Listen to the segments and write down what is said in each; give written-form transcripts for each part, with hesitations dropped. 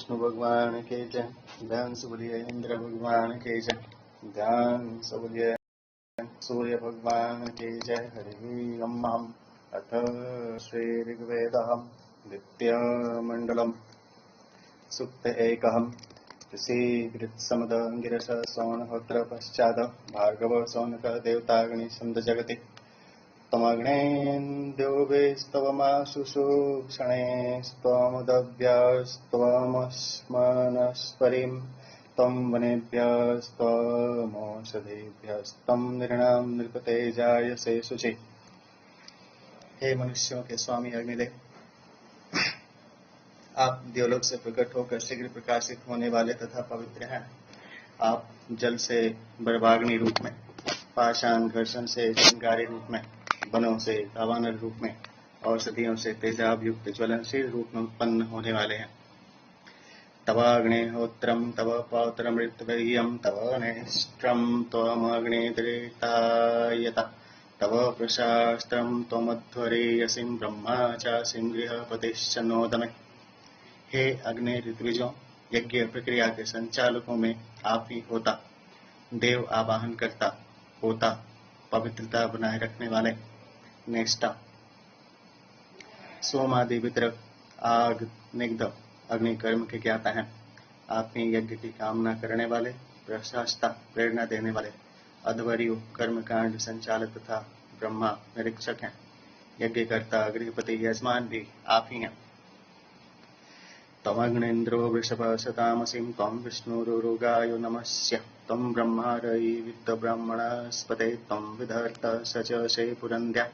विष्णु भगवान के जय। ध्यान से बोलिए इंद्र भगवान के जय। ध्यान से बोलिए सूर्य भगवान के जय। हरि ओम। अथ श्री ऋग्वेदः द्वितीयमण्डलम् सूक्त एकम्। ऋषिकृत्समदङ्गिरस सौनहोत्र पश्चात् भार्गव सौनक देवताग्नि छन्द जगति त्वमग्नेन्द्योभिस्तवमाशुषु क्षणे त्वमुदभ्यस्त्वमस्मनस्परिं त्वं वनेभ्यस्त्वमौषधेभ्यस्तं नृणां नृपते जायसे शुचि। हे मनुष्यों के स्वामी अग्निदेव, आप देवलोक से प्रकट होकर शीघ्र प्रकाशित होने वाले तथा पवित्र हैं। आप जल से बर्वाग्नि रूप में, पाषाण घर्षण से चिंगारी रूप में, वनों से दावानल रूप में, औषधियों से तेजाब युक्त ज्वलनशील रूप में उत्पन्न होने वाले हैं। तवाग्नेहोत्रम तव पौत्रमृतवीर्यं तव नेष्ट्रम त्वमग्निर्तायत तव प्रशास्त्रम त्वमध्वरेयसिं ब्रह्मा चासिं गृहपतिश्च नोदमे। हे अग्नि ऋत्विजों, यज्ञ प्रक्रिया के संचालकों में आप ही होता, देव आवाहन करता, होता, पवित्रता बनाए रखने वाले, नेष्टा, सोमादि वितरक, आग निग्ध अग्नि कर्म के ज्ञाता हैं। आप ही यज्ञ की कामना करने वाले, प्रशास्ता प्रेरणा देने वाले, अध्वर्यु कर्म कांड संचालक तथा ब्रह्मा निरीक्षक हैं। यज्ञकर्ता गृहपति यजमान भी आप ही हैं। त्वमग्नेन्द्रो वृषभशतामसिं त्वं विष्णुरुगायो नमस्य त्वं ब्रह्मारयि विद्ब्रह्मणस्पते त्वं विधर्त सचसे पुरंध्या।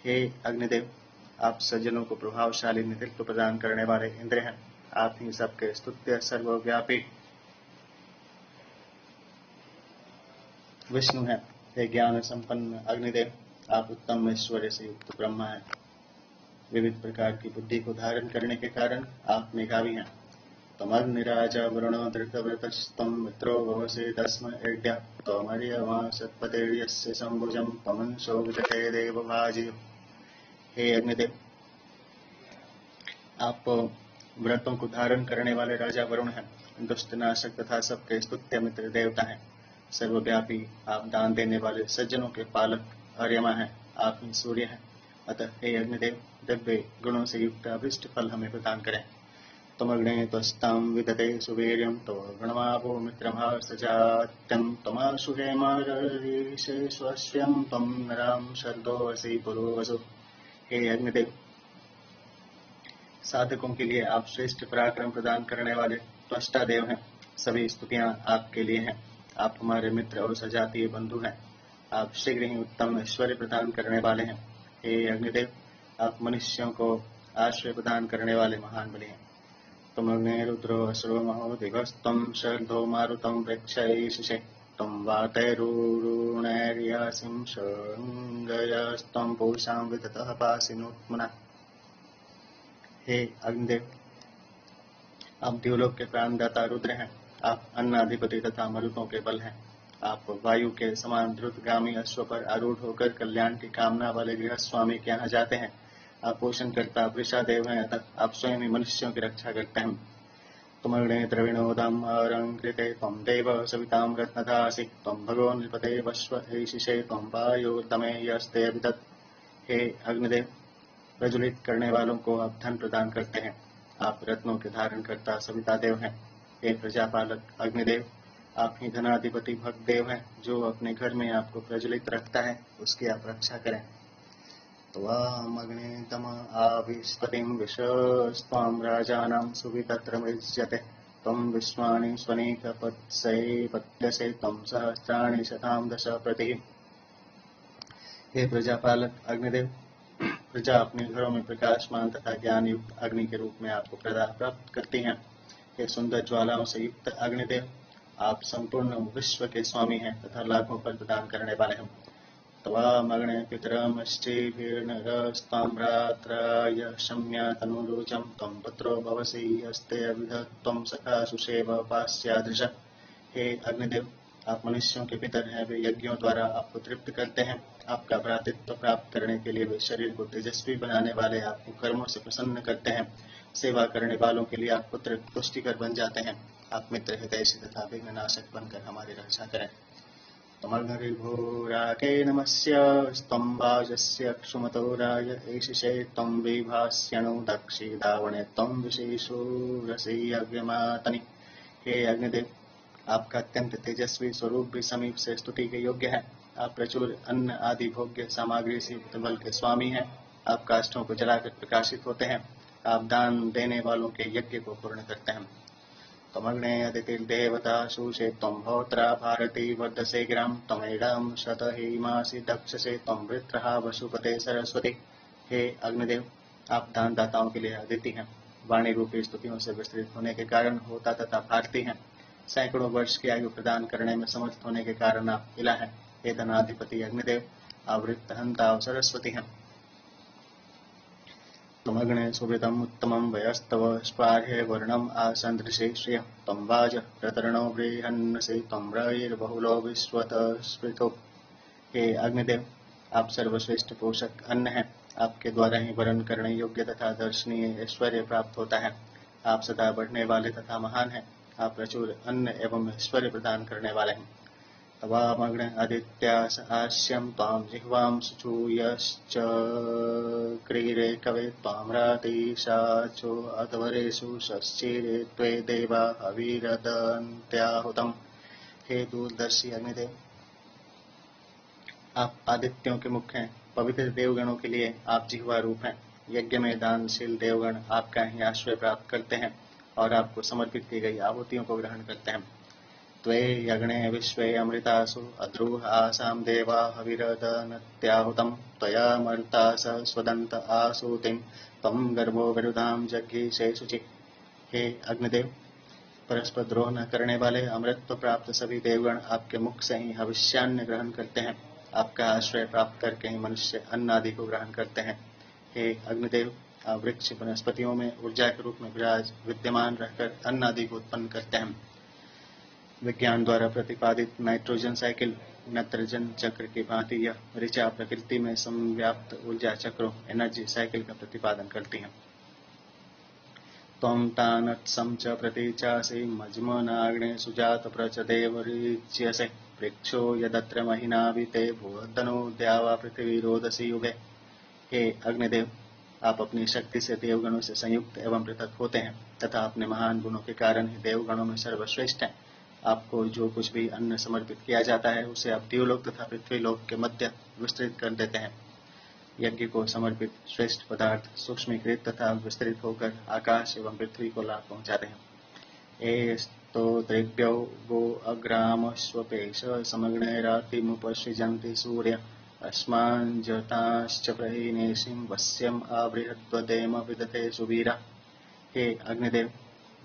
हे अग्निदेव, आप सज्जनों को प्रभावशाली नेतृत्व प्रदान करने वाले इंद्र हैं। आप ही सबके स्तुत्य सर्वव्यापी विष्णु हैं। हे ज्ञान संपन्न अग्निदेव, आप उत्तम ऐश्वर्य से युक्त ब्रह्मा हैं। विविध प्रकार की बुद्धि को धारण करने के कारण आप मेघावी हैं। त्वमग्निराजा वरुणो धृतव्रतस्त्वं मित्रो भवसे तस्म यज्ञ त्वमर्यमा सत्पतिर्यस्य संभुजं त्वमंसो विदते देवभाजि। हे अग्निदेव, आप व्रतों को धारण करने वाले राजा वरुण हैं। दुष्टनाशक तथा सबके स्तुत्य मित्र देवता हैं। सर्वव्यापी आप दान देने वाले सज्जनों के पालक अर्यमा हैं। आप ही सूर्य हैं। अतः हे अग्निदेव, दिव्य गुणों से युक्त अभिष्ट फल हमें प्रदान करें। त्वमग्ने त्वस्तां विदते सुवीर्यं त्वगणमापो मित्रभासजात्यं त्वमाशु हेमारीशेष्वस्यं त्वं नरां शर्दोऽसि पुरोवसु। हे अग्निदेव, साधकों के लिए आप श्रेष्ठ पराक्रम प्रदान करने वाले त्वष्टा देव हैं। सभी स्तुतियां आपके लिए हैं। आप हमारे मित्र और सजातीय बंधु हैं। आप शीघ्र ही उत्तम ऐश्वर्य प्रदान करने वाले हैं। हे अग्निदेव, आप मनुष्यों को आश्रय प्रदान करने वाले महान बलि हैं। त्वमग्ने रुद्रो असुरो महो दिवस्त्वं शर्धो मारुतं प्रेक्षयिषे त्वं वातैरुरुणैर्यासिं शृङ्गयस्त्वं पूषां विततः पासिनोत्मना। हे अग्निदेव, आप देवलोक के प्राणदाता रुद्र हैं। आप अन्नाधिपति तथा मरुतों के बल हैं। आप वायु के समान द्रुतगामी अश्व पर आरूढ़ होकर कल्याण की कामना वाले गृहस्वामी के यहाँ जाते हैं। आप पोषण करता वृषादेव हैं, अतः आप स्वयं ही मनुष्यों की रक्षा करते हैं। त्वमग्ने द्रविणोदम् अलङ्कृते त्वं देव सवितां रत्नदासि त्वं भगो नृपते वश्वैशिषे त्वं वायुर्दमे यस्ते अभिदत्। हे अग्निदेव, प्रज्वलित करने वालों को आप धन प्रदान करते हैं। आप रत्नों के धारण करता सविता देव हैं। हे प्रजापालक अग्निदेव, आप ही धनाधिपति भगदेव हैं। जो अपने घर में आपको प्रज्वलित रखता है, उसकी आप रक्षा करें। त्वामग्ने तम आविष्पतिं विशस्त्वां राजानां सुवितत्रमिज्यते त्वं विश्वानि स्वनीकपत्सै पत्यसे त्वं सहस्राणि शतां दश प्रतिः। हे प्रजापालक अग्निदेव, प्रजा अपने घरों में प्रकाशमान तथा ज्ञान युक्त अग्नि के रूप में आपको प्राप्त करती हैं। हे सुंदर ज्वालाओं से युक्त अग्निदेव, आप संपूर्ण विश्व के स्वामी हैं तथा लाखों फल प्रदान करने वाले हैं। त्वामग्ने पितरमश्चिभिर्नरस्ताम्रात्राय शम्या तनुरुचं त्वं पुत्रो भवसि हस्ते अभिधत् त्वं सखा सुषेव पास्यादृश। हे अग्निदेव, आप मनुष्यों के पितर हैं, वे यज्ञों द्वारा आपको तृप्त करते हैं। आपका भ्रातृत्व प्राप्त करने के लिए वे शरीर को तेजस्वी बनाने वाले आपको कर्मों से प्रसन्न करते हैं। सेवा करने वालों के लिए आप पुत्र तुष्टिकर बन जाते हैं। आप मित्र हितैषी तथा विघ्न नाशक बनकर हमारी रक्षा करें। तमर्घोराके नमस्य स्तंभाजस्य क्षुमतोराय ऐशिषे त्वं विभास्यणु दक्षि दावणे त्वं विशेषो रसि यज्ञमातनि। हे अग्निदेव, आपका अत्यंत तेजस्वी स्वरूप भी समीप से स्तुति के योग्य है। आप प्रचुर अन्न आदि भोग्य सामग्री से युक्त बल के स्वामी हैं। आप काष्ठों को जलाकर प्रकाशित होते हैं। आप दान देने वालों के यज्ञ को पूर्ण करते हैं। तमग्ने अदितिर्देवता शुषे त्वं होत्रा भारती वर्धसे गिरां त्वमेडां शतहीमासि दक्षसे त्वं वृत्रहा वसुपते सरस्वती। हे अग्निदेव, आप दान दाताओं के लिए अदिति हैं। वाणी रूपी स्तुतियों से विस्तृत होने के कारण होता तथा भारती हैं। सैकड़ों वर्ष की आयु प्रदान करने में समर्थ होने के कारण आप इला हैं। हे धनाधिपति अग्निदेव, आप वृत्तहंता सरस्वती हैं। त्वमग्ने सुवृतम् उत्तमं वयस्तव स्पार्हे वर्णम् आसन्दृशे श्रियः त्वं वाजः प्रतरणो बृहन्नसि त्वं रविर्बहुलो विश्वतः स्फुरितो। हे अग्निदेव, आप सर्वश्रेष्ठ पोषक अन्न हैं। आपके द्वारा ही वरण करने योग्य तथा दर्शनीय ऐश्वर्य प्राप्त होता है। आप सदा बढ़ने वाले तथा महान हैं। आप प्रचुर अन्न एवं ऐश्वर्य प्रदान करने वाले हैं। तवामग्न आदित्यास आस्यं त्वां जिह्वां शुचूयश्चक्रीरे कवे त्वां रातिशाचो अध्वरेषु शश्चिरे त्वे देवा हविरदन्त्याहुतम्। हे दूरदर्शी अग्निदेव, आप आदित्यों के मुख हैं। पवित्र देवगणों के लिए आप जिह्वा रूप हैं। यज्ञ में दानशील देवगण आपका ही आश्रय प्राप्त करते हैं और आपको समर्पित की गई आहुतियों को ग्रहण करते हैं। त्वे यज्ञे विश्वे अमृतासु अद्रुह आसाम देवा हविरदन्त्याहुतम् त्वया मर्तास स्वदन्त आसूतिं त्वं गर्भो विरुधां जज्ञीषे शुचि। हे अग्निदेव, परस्पर द्रोह न करने वाले अमृतत्व प्राप्त सभी देवगण आपके मुख से ही हविष्यान्न ग्रहण करते हैं। आपका आश्रय प्राप्त करके ही मनुष्य अन्न आदि को ग्रहण करते हैं। हे अग्निदेव, आप वृक्ष वनस्पतियों में ऊर्जा के रूप में विद्यमान रहकर अन्न आदि को उत्पन्न करते हैं। विज्ञान द्वारा प्रतिपादित नाइट्रोजन साइकिल नत्रजन चक्र की भांति यह ऋचा प्रकृति में संव्याप्त ऊर्जा चक्रों एनर्जी साइकिल का प्रतिपादन करती है। त्वं तानत्सं च प्रतीचासि मज्मनाग्ने सुजात प्रचदेवरीच्यसे वृक्षो यदत्र महिनाविते भूर्धनो द्यावा पृथ्वी रोदसी युगे। हे अग्निदेव, आप अपनी शक्ति से देवगणों से संयुक्त एवं पृथक होते हैं तथा अपने महान गुणों के कारण ही देवगणों में सर्वश्रेष्ठ हैं। आपको जो कुछ भी अन्न समर्पित किया जाता है उसे आप देवलोक तथा पृथ्वीलोक के मध्य विस्तृत कर देते हैं। यज्ञ को समर्पित श्रेष्ठ पदार्थ सूक्ष्मीकृत तथा विस्तृत होकर आकाश एवं पृथ्वी को लाभ पहुंचाते हैं। स्तोत्रेभ्यो वो अग्रामस्वपेश समग्नैरातिमुपसृजन्ति सूर्य अस्माञ्जताश्च प्रहीनेशिं वस्यम् आवृहद्वदेम विदते सुवीरा। हे अग्निदेव,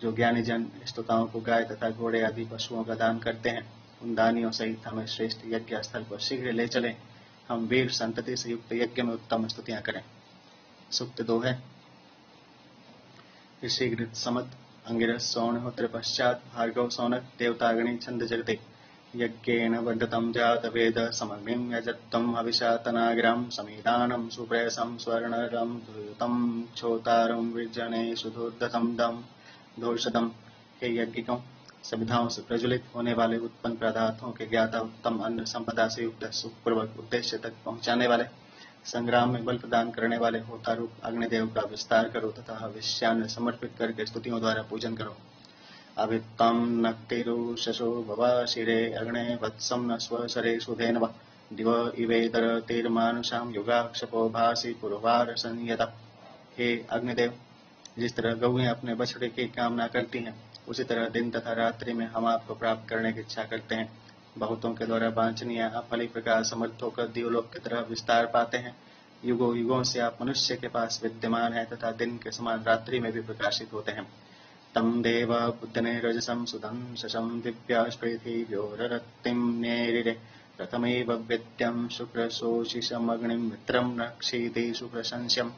जो ज्ञानी जन स्तुताओं को गाय तथा घोड़े आदि पशुओं का दान करते हैं, उन दानियों सहित हमें श्रेष्ठ यज्ञ स्थल पर शीघ्र ले चले। हम वीर संतति से युक्त यज्ञ में उत्तम स्तुतियां करें। सूक्त 2 है। ऋषिगृत समत अंगिरस सौनहोत्र पश्चात भार्गव सौनक देवतागणी छंद जगते यज्ञेन वर्धतं जात वेद समग्निं यजत्तं हविषा तनाग्रं समीदानं सुप्रेयसं स्वर्णरं धूतं क्षोतारं विजने सुधोर्धतं दम दोषदम। हे यज्ञिकों, सविधाओं से प्रज्वलित होने वाले उत्पन्न पदार्थों के ज्ञाता उत्तम अन्न संपदा से युक्त सुखपूर्वक उद्देश्य तक पहुंचाने वाले संग्राम में बल प्रदान करने वाले होता रूप अग्निदेव का विस्तार करो तथा हविष्यान्न समर्पित करके स्तुतियों द्वारा पूजन करो। अभित्तम नक्तिरुषसो भवाशिरे अग्ने वत्सम न स्वसरे सुधेनव दिव इवेतर तीर्मानुषाम युगाक्षपो भासी पुरवार संयता। हे अग्निदेव, जिस तरह गौएं अपने बछड़े की कामना करती हैं, उसी तरह दिन तथा रात्रि में हम आपको प्राप्त करने की इच्छा करते हैं। बहुतों के द्वारा वांछनीय आप फली प्रकार समर्थ होकर देवलोक की तरह विस्तार पाते हैं। युगों युगों से आप मनुष्य के पास विद्यमान हैं तथा दिन के समान रात्रि में भी प्रकाशित होते हैं। तम देव बुद्धने रजसम सुधं शशम दिव्यास्पृथिव्योररक्तिं नेरिरे रथमेव विद्यं शुक्रशोषिषमग्निं मित्रं रक्षीति सुप्रशंस्यम्।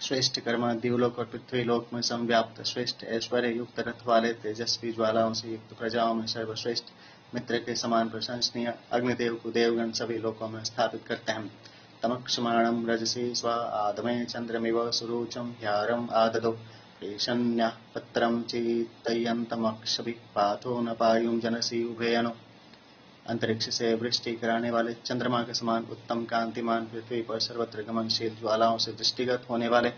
श्रेष्ठ कर्मा दिवलोक और पृथ्वी लोक में संव्याप्त श्रेष्ठ ऐश्वर्य युक्त रथ वाले तेजस्वी ज्वालाओं से युक्त प्रजाओं में सर्वश्रेष्ठ मित्र के समान प्रशंसनीय अग्निदेव को देवगण सभी लोकों में स्थापित करते हैं। तमक्षमाणं रजसी स्व आदमे चंद्रमिव सुरुचम ह्यारम आददो ईशन्यः पत्रं चीतयन्तमक्षभिः पाथो न पायुं जनसी उभयनो। अंतरिक्ष से वृष्टि कराने वाले चंद्रमा के समान उत्तम कांतिमान पृथ्वी पर सर्वत्र गमनशील ज्वालाओं से दृष्टिगत होने वाले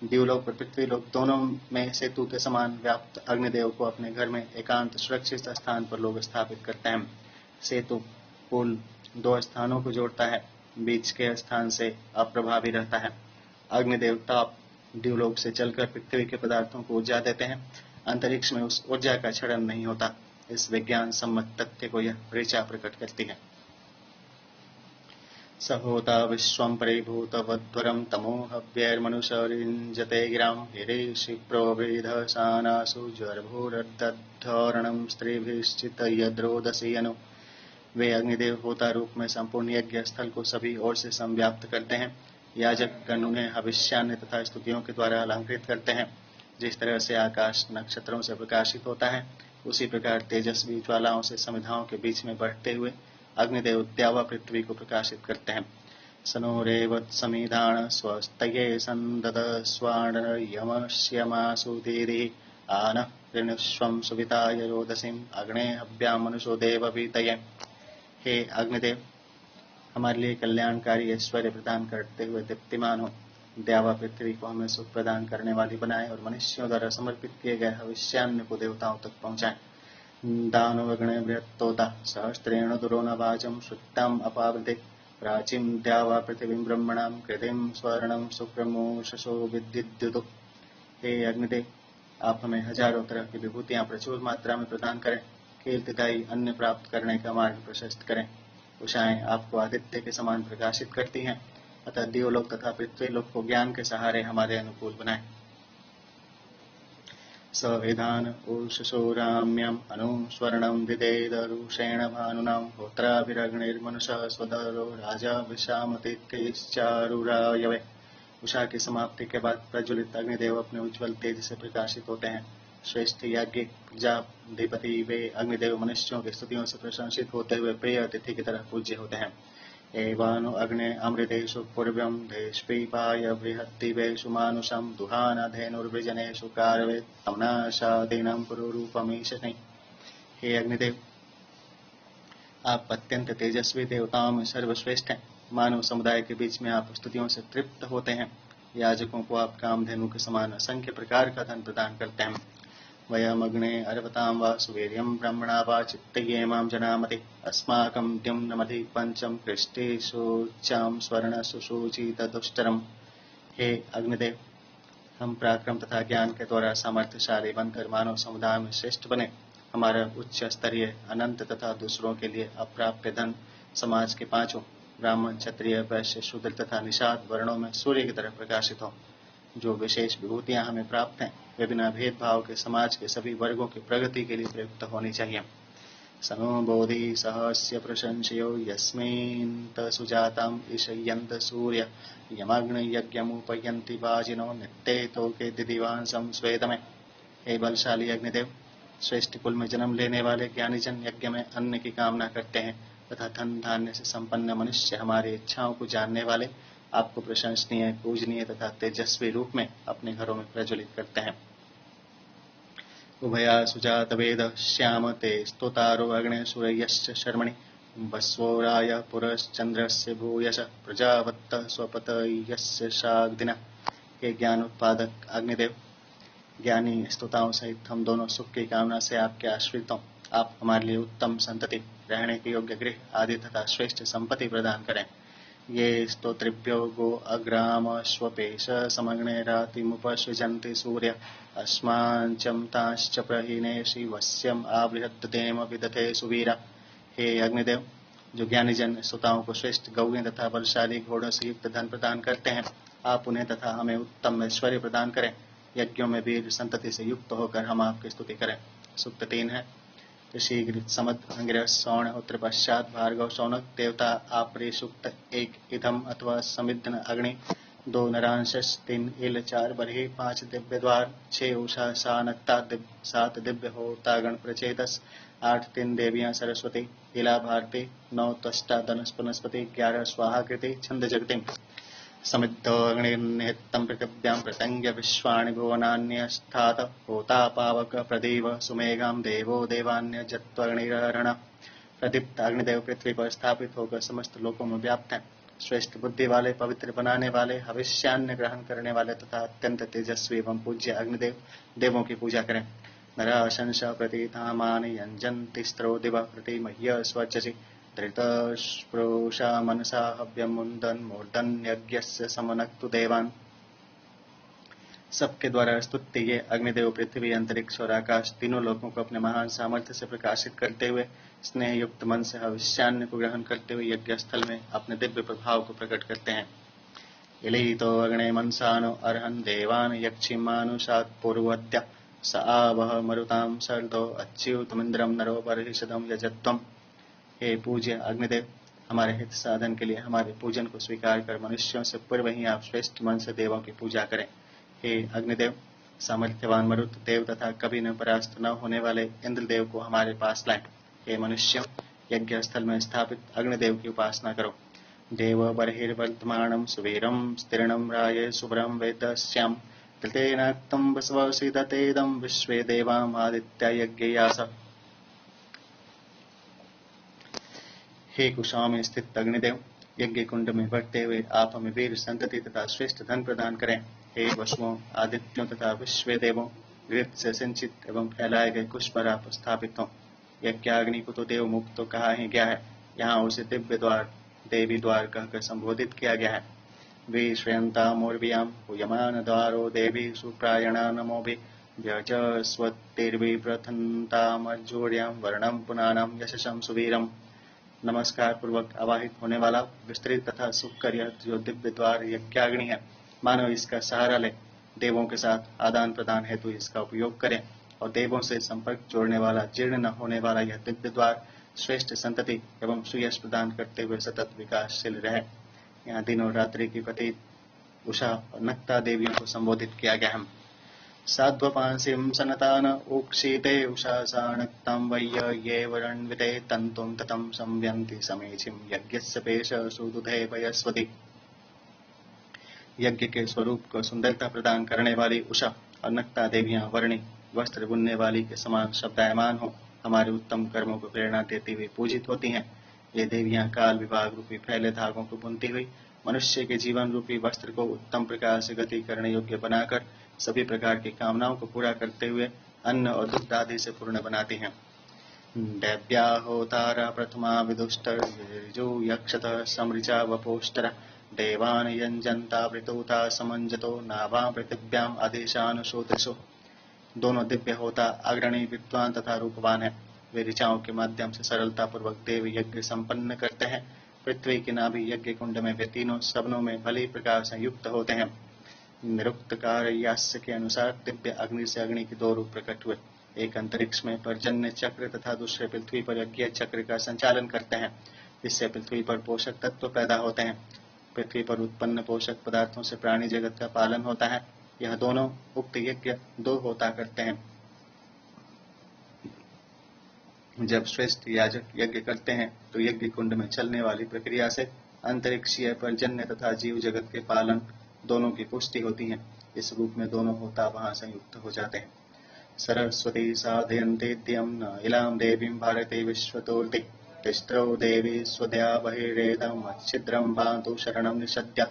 दिवलोक और पृथ्वी लोक दोनों में सेतु के समान व्याप्त अग्निदेव को अपने घर में एकांत सुरक्षित स्थान पर लोग स्थापित करते हैं। सेतु पुल दो स्थानों को जोड़ता है, बीच के स्थान से अप्रभावी रहता है। अग्निदेव ताप दिवलोक से चलकर पृथ्वी के पदार्थों को ऊर्जा देते हैं। अंतरिक्ष में उस ऊर्जा का क्षरण नहीं होता। इस विज्ञान सम्मत तथ्य को यह ऋचा प्रकट करती है। स होता विश्वं परिभूतवध्वरं तमोहव्यैर्मनुषरिञ्जते गिरां हिरेशिप्रोवृधशानासु ज्वरभूरद्धरणं स्त्रीभिश्चितयद्रोदसी अनु। वे अग्निदेव होता रूप में संपूर्ण यज्ञ स्थल को सभी ओर से संव्याप्त करते हैं। याजक गण उन्हें हविष्यान्य तथा स्तुतियों के द्वारा अलंकृत करते हैं। जिस तरह से आकाश नक्षत्रों से प्रकाशित होता है, उसी प्रकार तेजस्वी ज्वालाओं से समिधाओं के बीच में बढ़ते हुए अग्निदेव द्यावा पृथ्वी को प्रकाशित करते हैं। सनोरेवत् समिधान स्वस्तये संदद स्वाण यमश्यमासु दीदि आन ऋणस्वं सुविताय रोदसीं अग्ने हव्यां मनुषो देववीतये। हे अग्निदेव, हमारे लिए कल्याणकारी ऐश्वर्य प्रदान करते हुए दीप्तिमान हो। द्यावा पृथ्वी को हमें सुख प्रदान करने वाली बनाए और मनुष्यों द्वारा समर्पित किए गए हविष्यान्न को देवताओं तक पहुंचाए। दानवगणे बृहत्तोता सहस्त्रेण दुरोनवाचम श्रुताम अपावृते प्राचीन द्यावा पृथ्वी ब्रह्मणां कृतिम स्वर्णम सुप्रमोषसो विद्युद्युतो। हे अग्निदेव, आप हमें हजारों तरह की विभूतियां प्रचुर मात्रा में प्रदान करें। कीर्तिदायी अन्न प्राप्त करने का मार्ग प्रशस्त करें। उषाएं आपको आदित्य के समान प्रकाशित करती हैं, अतः दिवलोक तथा पृथ्वी लोक को ज्ञान के सहारे हमारे अनुकूल बनाए। सविधान उषसोराम्यम अनुस्वर्णम विदेदरुषेण भानुनां होत्राभिरग्निर्मनुषः स्वदरो राजा विशामतीर्थश्चारुरायवे। उषा की समाप्ति के बाद प्रज्वलित अग्निदेव अपने उज्ज्वल तेज से प्रकाशित होते हैं। श्रेष्ठ याज्ञिक प्रजाधिपति वे अग्निदेव मनुष्यों की स्तुतियों से प्रशंसित होते हुए प्रिय अतिथि की तरह पूज्य होते हैं। एवानु अग्ने अमृतेषु पूर्व्यं देशपीपाय बृहद्दिवेषु मानुषं दुहानधेनुर्वृजनेषु कारवे तमनाशादीनं पुरुरूपमीशनि। हे अग्निदेव, आप अत्यंत तेजस्वी देवताओं में सर्वश्रेष्ठ हैं। मानव समुदाय के बीच में आप स्तुतियों से तृप्त होते हैं। याजकों को आप कामधेनु के समान असंख्य प्रकार का धन प्रदान करते हैं। वयमग्ने अर्वतां वा सुवीर्यं ब्रह्मणा वा चित्तये मां जनामति अस्माकं द्युम्नमधि पंचम कृष्टेशोच्चां स्वर्ण सुशोचितदुष्टरम्। हे अग्निदेव, हम पराक्रम तथा ज्ञान के द्वारा सामर्थ्यशाली बनकर मानव समुदाय में श्रेष्ठ बने। हमारा उच्च स्तरीय अनंत तथा दूसरों के लिए अप्राप्य धन समाज के पांचों ब्राह्मण, क्षत्रिय, वैश्य, शूद्र तथा निषाद वर्णों में सूर्य की तरह प्रकाशित हो। जो विशेष विभूतियां हमें प्राप्त हैं, वे बिना भेदभाव के समाज के सभी वर्गों की प्रगति के लिए प्रयुक्त होनी चाहिए। सनो बोधि सहस्य प्रशंसयो यस्मिन्त सुजाताम ईशय्यन्त सूर्य यमग्न यज्ञमुपयन्ति वाजिनो नित्ते तोके दिदिवांसं स्वेदमे। हे बलशाली अग्निदेव, श्रेष्ठ कुल में जन्म लेने वाले ज्ञानीजन यज्ञ में अन्न की कामना करते हैं तथा धन धान्य से संपन्न मनुष्य हमारी इच्छाओं को जानने वाले आपको प्रशंसनीय, पूजनीय तथा तेजस्वी रूप में अपने घरों में प्रज्वलित करते हैं। उभया सुजात वेद श्याम ते स्तोतारो अग्ने सूर्यश्च शर्मणि वस्वोराय पुरश्चंद्रस्य भूयश प्रजावत्त स्वपतयस्य शाग्दिना। हे ज्ञान उत्पादक अग्निदेव, ज्ञानी स्तोताओं सहित हम दोनों सुख की कामना से आपके आश्रित हों। आप हमारे लिए उत्तम संतति, रहने के योग्य गृह आदि तथा श्रेष्ठ संपत्ति प्रदान करें। ये स्तोत्रिभ्यो गो अग्राम स्वपेश समग्ने रातिमुपसृजन्ति सूर्य अस्मांचम ताश्च प्रहीनेषि वस्यम आवृहद्देम विदथे सुवीरा। हे अग्निदेव, जो ज्ञानीजन स्तोताओं को श्रेष्ठ गौएं तथा बलशाली घोड़ों से युक्त धन प्रदान करते हैं, आप उन्हें तथा हमें उत्तम ऐश्वर्य प्रदान करें। यज्ञों में वीर संतति से युक्त होकर हम आपकी स्तुति करें। सूक्त 3 है। ऋषि समद अंग्रह सौण उत्तर पश्चात भार्गव शौनक देवता आपरे सूक्त 1 इधम अथवा समिद्धन अग्नि 2 नरांशस, 3 इल, 4 बरही, 5 दिव्य द्वार, 6 उषा सानकता, 7 दिव्य होता गण प्रचेतस, 8 3 देवियां सरस्वती, इला भारती, 9 त्वष्टा धनुष वनस्पति, 11 स्वाहाकृति छंद जगति, समिद्धो अग्निर्निहितं पृथिव्यां प्रतंग्य विश्वानि भुवनान्यष्ठात्, होता पावक प्रदीप सुमेघां, देवो देवान्यजत्वग्निरहरण। प्रदीप्त अग्निदेव पृथ्वी पर स्थापित होकर समस्त लोकों में व्याप्त हैं। श्रेष्ठ बुद्धि वाले, पवित्र बनाने वाले, हविष्यान्न ग्रहण करने वाले तथा अत्यंत तेजस्वी एवं पूज्य अग्निदेव देवों की पूजा करें। नराशंस प्रतीतामानि यंजन्ति स्त्रो दिवा प्रतिमह्य स्वचसि, धृतस्पृशा मनसा हव्यं मुन्दन् मूर्धन्यज्ञस्य समनक्तु देवान्। सबके द्वारा स्तुत्य ये अग्निदेव पृथ्वी, अंतरिक्ष और आकाश तीनों लोकों को अपने महान सामर्थ्य से प्रकाशित करते हुए, स्नेह युक्त मन से हविष्यान्न को ग्रहण करते हुए यज्ञ स्थल में अपने दिव्य प्रभाव को प्रकट करते हैं। इलीतो अग्ने मनसानो अर्हन् देवान् यक्षिमानुषात् पूर्वत्या, स आवह मरुतां सर्दो अच्युतमिन्द्रं नरो बर्हिषदं यजत्वम्। हे पूज्य अग्निदेव, हमारे हित साधन के लिए हमारे पूजन को स्वीकार कर मनुष्यों से पूर्व ही आप श्रेष्ठ मन से देवों की पूजा करें। हे अग्निदेव, सामर्थ्यवान मरुत देव तथा कभी न परास्त न होने वाले इंद्रदेव को हमारे पास लाएं। हे मनुष्यों, यज्ञ स्थल में स्थापित अग्निदेव की उपासना करो। देव बर्हिर्वर्धमानं सुवीरं स्तीर्णं राये शुभ्रं वेदस्यां, कृतेनाक्तं वसवसीदतेदं विश्वे देवाम् आदित्या यज्ञयास। हे कुशाओं में स्थित अग्निदेव, यज्ञ कुंड में बढ़ते हुए आप हमें वीर संतति तथा श्रेष्ठ धन प्रदान करें। हे वसुओं, आदित्यों तथा विश्व देवों, घृत से सिंचित एवं फैलाए गए कुश पर आप स्थापित हों। यज्ञाग्नि को तो देव मुक्त तो कहा ही गया है, यहाँ उसे दिव्य द्वार, देवी द्वार कहकर संबोधित किया गया है। वे श्रेयंता मोर्बियाम पूयमान द्वारो देवी सुप्रायणा नमोभि, व्यजस्वतिर्वि प्रथन्तामर्जोर्यां वर्णम पुनानम यशसम सुवीरम। नमस्कार पूर्वक आवाहित होने वाला विस्तृत तथा सुखकर यह जो दिव्य द्वार यज्ञाग्नि है, मानव इसका सहारा ले, देवों के साथ आदान प्रदान हेतु इसका उपयोग करें और देवों से संपर्क जोड़ने वाला, जीर्ण न होने वाला यह दिव्य द्वार श्रेष्ठ संतति एवं सुयश प्रदान करते हुए सतत विकासशील रहे। यहाँ दिन और रात्रि की प्रतीत उषा और नक्ता देवियों को संबोधित किया गया है। साध्वपांसिं सनतान उक्षिते उषासानक्तं वय्य ये वरण्विते तन्तुं ततं संव्यन्ति समीचिं यज्ञस्य पेश सुदुधे वयस्वति। यज्ञ के स्वरूप को सुंदरता प्रदान करने वाली उषा और नक्ता देवियां वर्णी वस्त्र बुनने वाली के समान शब्दायमान हो, हमारे उत्तम कर्मों को प्रेरणा देती हुई पूजित होती हैं। ये देवियां काल विभाग रूपी फैले धागों को बुनती हुई मनुष्य के जीवन रूपी वस्त्र को उत्तम प्रकार से गति करने योग्य बनाकर सभी प्रकार की कामनाओं को पूरा करते हुए अन्न और दुग्ध आदि से पूर्ण बनाती हैं। दैव्या होतारा प्रथमा विदुष्टर्यो यक्षतः समृचा वपोष्टर, देवान यंजंता वृतोता समंजतो नाभा पृथिव्याम आदेशानुशोतिषु। दोनों दिव्य होता अग्रणी, विद्वान तथा रूपवान है। वे ऋचाओं के माध्यम से सरलता पूर्वक देव यज्ञ संपन्न करते हैं। पृथ्वी के नाभि यज्ञ कुंड में वे तीनों सवनों में भली प्रकार से युक्त होते हैं। निरुक्त कार्यास्य के अनुसार दिव्य अग्नि से अग्नि के दो रूप प्रकट हुए। एक अंतरिक्ष में पर्जन्य चक्र तथा दूसरे पृथ्वी पर यज्ञ चक्र का संचालन करते हैं, जिससे पृथ्वी पर पोषक तत्व पैदा होते हैं। पृथ्वी पर उत्पन्न पोषक पदार्थों से प्राणी जगत का पालन होता है। यह दोनों उक्त यज्ञ दो होता करते हैं। जब श्रेष्ठ याजक यज्ञ करते हैं तो यज्ञ कुंड में चलने वाली प्रक्रिया से अंतरिक्षीय पर्जन्य तथा जीव जगत के पालन दोनों की पुष्टि होती है। इस रूप में दोनों होता वहां संयुक्त हो जाते हैं। सरस्वती साधयन्तेद्यं न इलां देवीं भारते विश्वतोर्ति, तिस्त्रौ देवी स्वदया बहिरेदं छिद्रं भान्तु शरणं निषद्य।